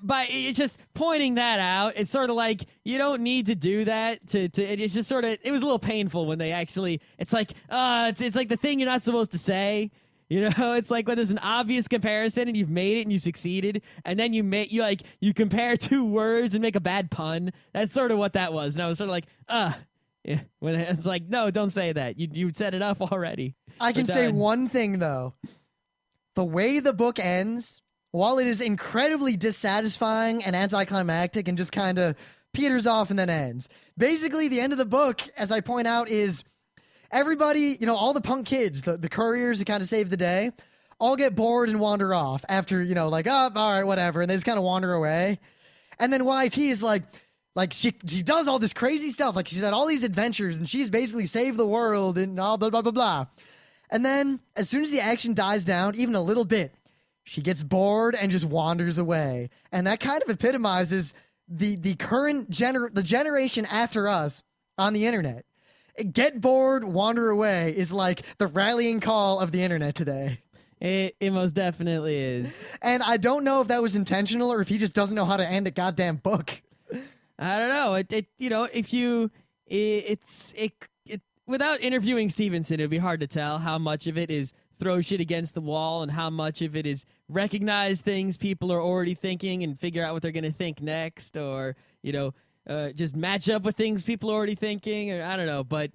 by it's just pointing that out, it's sort of like you don't need to do that it's just sort of, it was a little painful when they actually, it's like it's like the thing you're not supposed to say. It's like when there's an obvious comparison and you've made it and you succeeded, and then you compare two words and make a bad pun. That's sort of what that was. And I was sort of like, yeah. When it's like, no, don't say that. You set it up already. I can say one thing though. The way the book ends, while it is incredibly dissatisfying and anticlimactic and just kind of peters off and then ends. Basically, the end of the book, as I point out, is everybody, all the punk kids, the couriers who kind of save the day, all get bored and wander off after, like, oh, all right, whatever. And they just kind of wander away. And then YT is like she does all this crazy stuff. Like she's had all these adventures and she's basically saved the world and all blah, blah, blah, blah. And then as soon as the action dies down, even a little bit, she gets bored and just wanders away. And that kind of epitomizes the current the generation after us on the internet. Get bored, wander away is like the rallying call of the internet today. It most definitely is. And I don't know if that was intentional or if he just doesn't know how to end a goddamn book. I don't know. Without interviewing Stephenson, it'd be hard to tell how much of it is throw shit against the wall and how much of it is recognize things people are already thinking and figure out what they're going to think next, or, just match up with things people are already thinking, or I don't know. But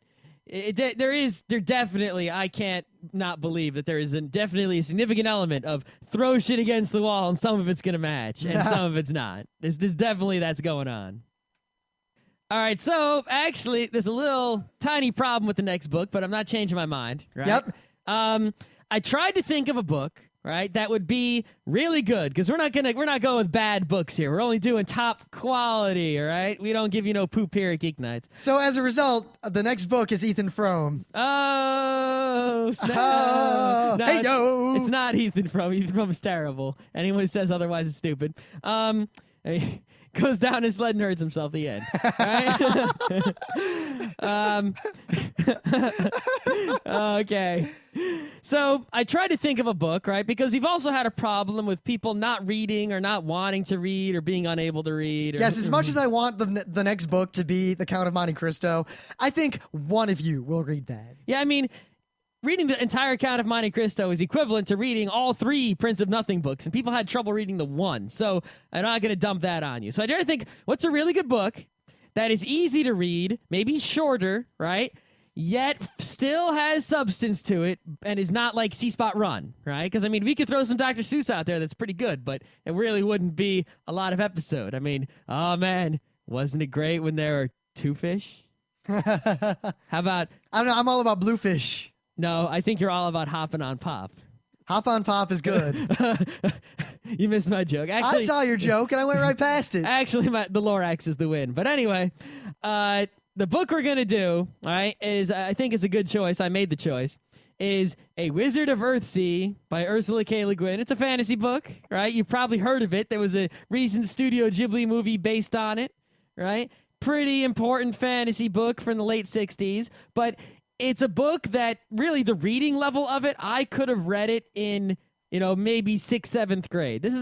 there definitely, I can't not believe that there is definitely a significant element of throw shit against the wall and some of it's going to match and some of it's not. There's definitely that's going on. All right, so actually, there's a little tiny problem with the next book, but I'm not changing my mind, right? Yep. I tried to think of a book, right, that would be really good, because we're not going with bad books here. We're only doing top quality, all right? We don't give you no poop here at Geeknights. So as a result, the next book is Ethan Frome. Oh, snap. Oh, No, hey, yo. It's not Ethan Frome. Ethan Frome is terrible. Anyone who says otherwise is stupid. Goes down his sled and hurts himself at the end. Right? Okay. So I tried to think of a book, right? Because we've also had a problem with people not reading or not wanting to read or being unable to read. Yes, as much as I want the next book to be The Count of Monte Cristo, I think one of you will read that. Yeah, I mean, reading the entire Count of Monte Cristo is equivalent to reading all 3 Prince of Nothing books, and people had trouble reading the one, so I'm not going to dump that on you. So I try to think, what's a really good book that is easy to read, maybe shorter, right, yet still has substance to it and is not like C-Spot Run, right? Because, I mean, we could throw some Dr. Seuss out there that's pretty good, but it really wouldn't be a lot of episode. I mean, oh, man, wasn't it great when there were 2 fish? How about... I'm all about Bluefish. No, I think you're all about hopping on Pop. Hop on Pop is good. You missed my joke. Actually, I saw your joke and I went right past it. Actually, the Lorax is the win. But anyway, the book we're going to do, all right, is, I think it's a good choice. I made the choice. Is A Wizard of Earthsea by Ursula K. LeGuin. It's a fantasy book, right? You've probably heard of it. There was a recent Studio Ghibli movie based on it, right? Pretty important fantasy book from the late 60s. But it's a book that really the reading level of it, I could have read it in, maybe 6th, 7th grade. This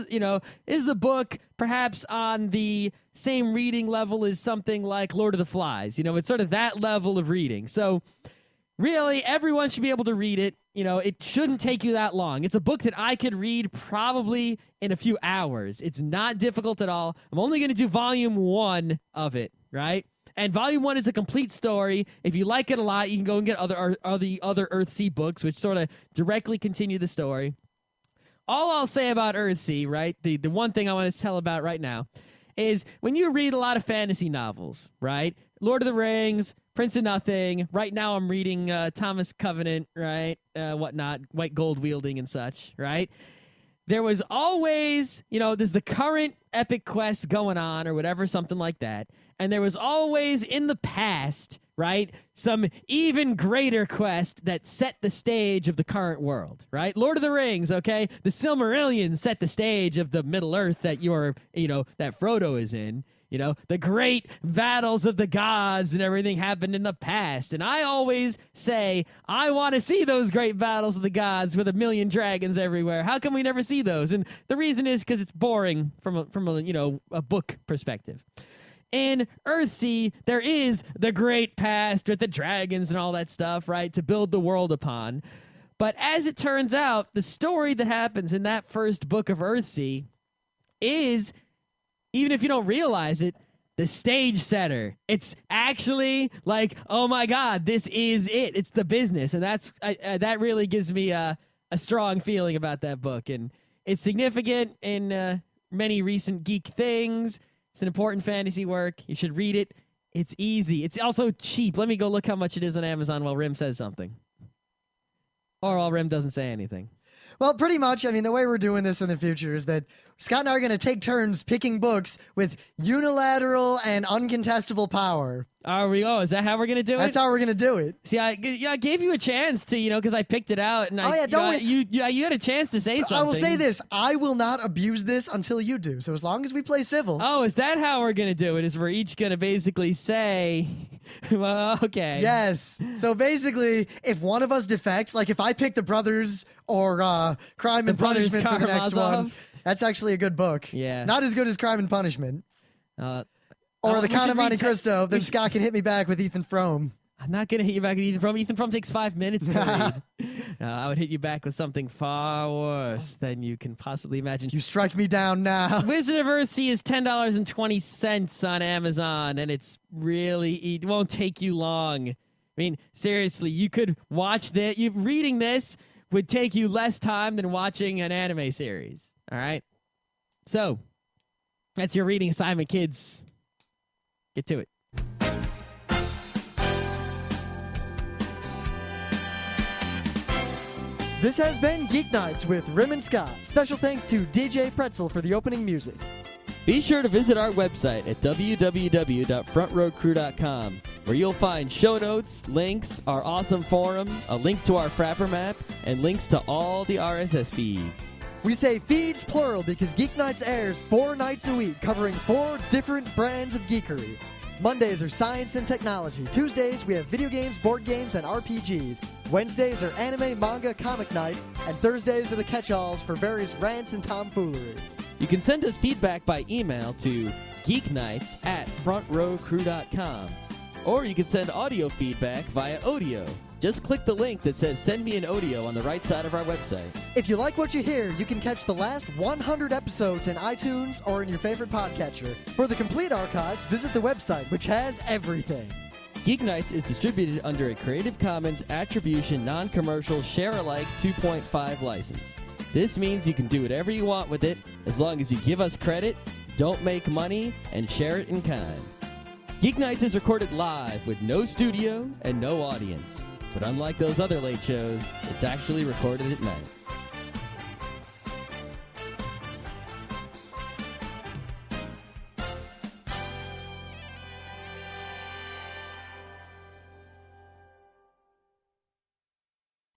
is a book perhaps on the same reading level as something like Lord of the Flies. It's sort of that level of reading. So really, everyone should be able to read it. It shouldn't take you that long. It's a book that I could read probably in a few hours. It's not difficult at all. I'm only going to do volume 1 of it, right? And volume 1 is a complete story. If you like it a lot, you can go and get other Earthsea books, which sort of directly continue the story. All I'll say about Earthsea, right, the one thing I want to tell about right now, is when you read a lot of fantasy novels, right, Lord of the Rings, Prince of Nothing, right now I'm reading Thomas Covenant, right, whatnot, white gold wielding and such, right? There was always, there's the current epic quest going on or whatever, something like that. And there was always in the past, right, some even greater quest that set the stage of the current world, right? Lord of the Rings, okay? The Silmarillion set the stage of the Middle Earth that that Frodo is in. the great battles of the gods and everything happened in the past. And I always say, I want to see those great battles of the gods with 1,000,000 dragons everywhere. How come we never see those? And the reason is because it's boring from a book perspective. In Earthsea, there is the great past with the dragons and all that stuff, right, to build the world upon. But as it turns out, the story that happens in that first book of Earthsea is, even if you don't realize it, the stage setter. It's actually like, oh my God, this is it. It's the business. And that really gives me a strong feeling about that book. And it's significant in many recent geek things. It's an important fantasy work. You should read it. It's easy. It's also cheap. Let me go look how much it is on Amazon while Rim says something. Or while Rim doesn't say anything. Well, pretty much, I mean, the way we're doing this in the future is that Scott and I are going to take turns picking books with unilateral and uncontestable power. Are we? Oh, is that how we're going to do it? That's how we're going to do it. See, I gave you a chance to, because I picked it out. And you had a chance to say something. I will say this. I will not abuse this until you do. So as long as we play civil. Oh, is that how we're going to do it? Is we're each going to basically say, well, okay. Yes. So basically, if one of us defects, like if I pick The Brothers or Crime and Punishment for the next one, that's actually a good book. Yeah. Not as good as Crime and Punishment. Or The Count of Monte Cristo, then Scott can hit me back with Ethan Frome. I'm not going to hit you back with Ethan Frome. Ethan Frome takes 5 minutes to read. I would hit you back with something far worse than you can possibly imagine. You strike me down now. Wizard of Earthsea is $10.20 on Amazon, and it won't take you long. I mean, seriously, you could watch that. Reading this would take you less time than watching an anime series. All right? So, that's your reading assignment, kids. Get to it. This has been Geeknights with Rim and Scott. Special thanks to DJ Pretzel for the opening music. Be sure to visit our website at www.frontrowcrew.com, where you'll find show notes, links, our awesome forum, a link to our Frapper map, and links to all the RSS feeds. We say feeds plural because Geeknights airs 4 nights a week, covering 4 different brands of geekery. Mondays are science and technology. Tuesdays, we have video games, board games, and RPGs. Wednesdays are anime, manga, comic nights. And Thursdays are the catch-alls for various rants and tomfoolery. You can send us feedback by email to geeknights@frontrowcrew.com. Or you can send audio feedback via Audio. Just click the link that says Send Me an Audio on the right side of our website. If you like what you hear, you can catch the last 100 episodes in iTunes or in your favorite podcatcher. For the complete archives, visit the website, which has everything. Geeknights is distributed under a Creative Commons Attribution Non-Commercial Share-alike 2.5 license. This means you can do whatever you want with it as long as you give us credit, don't make money, and share it in kind. Geeknights is recorded live with no studio and no audience. But unlike those other late shows, it's actually recorded at night.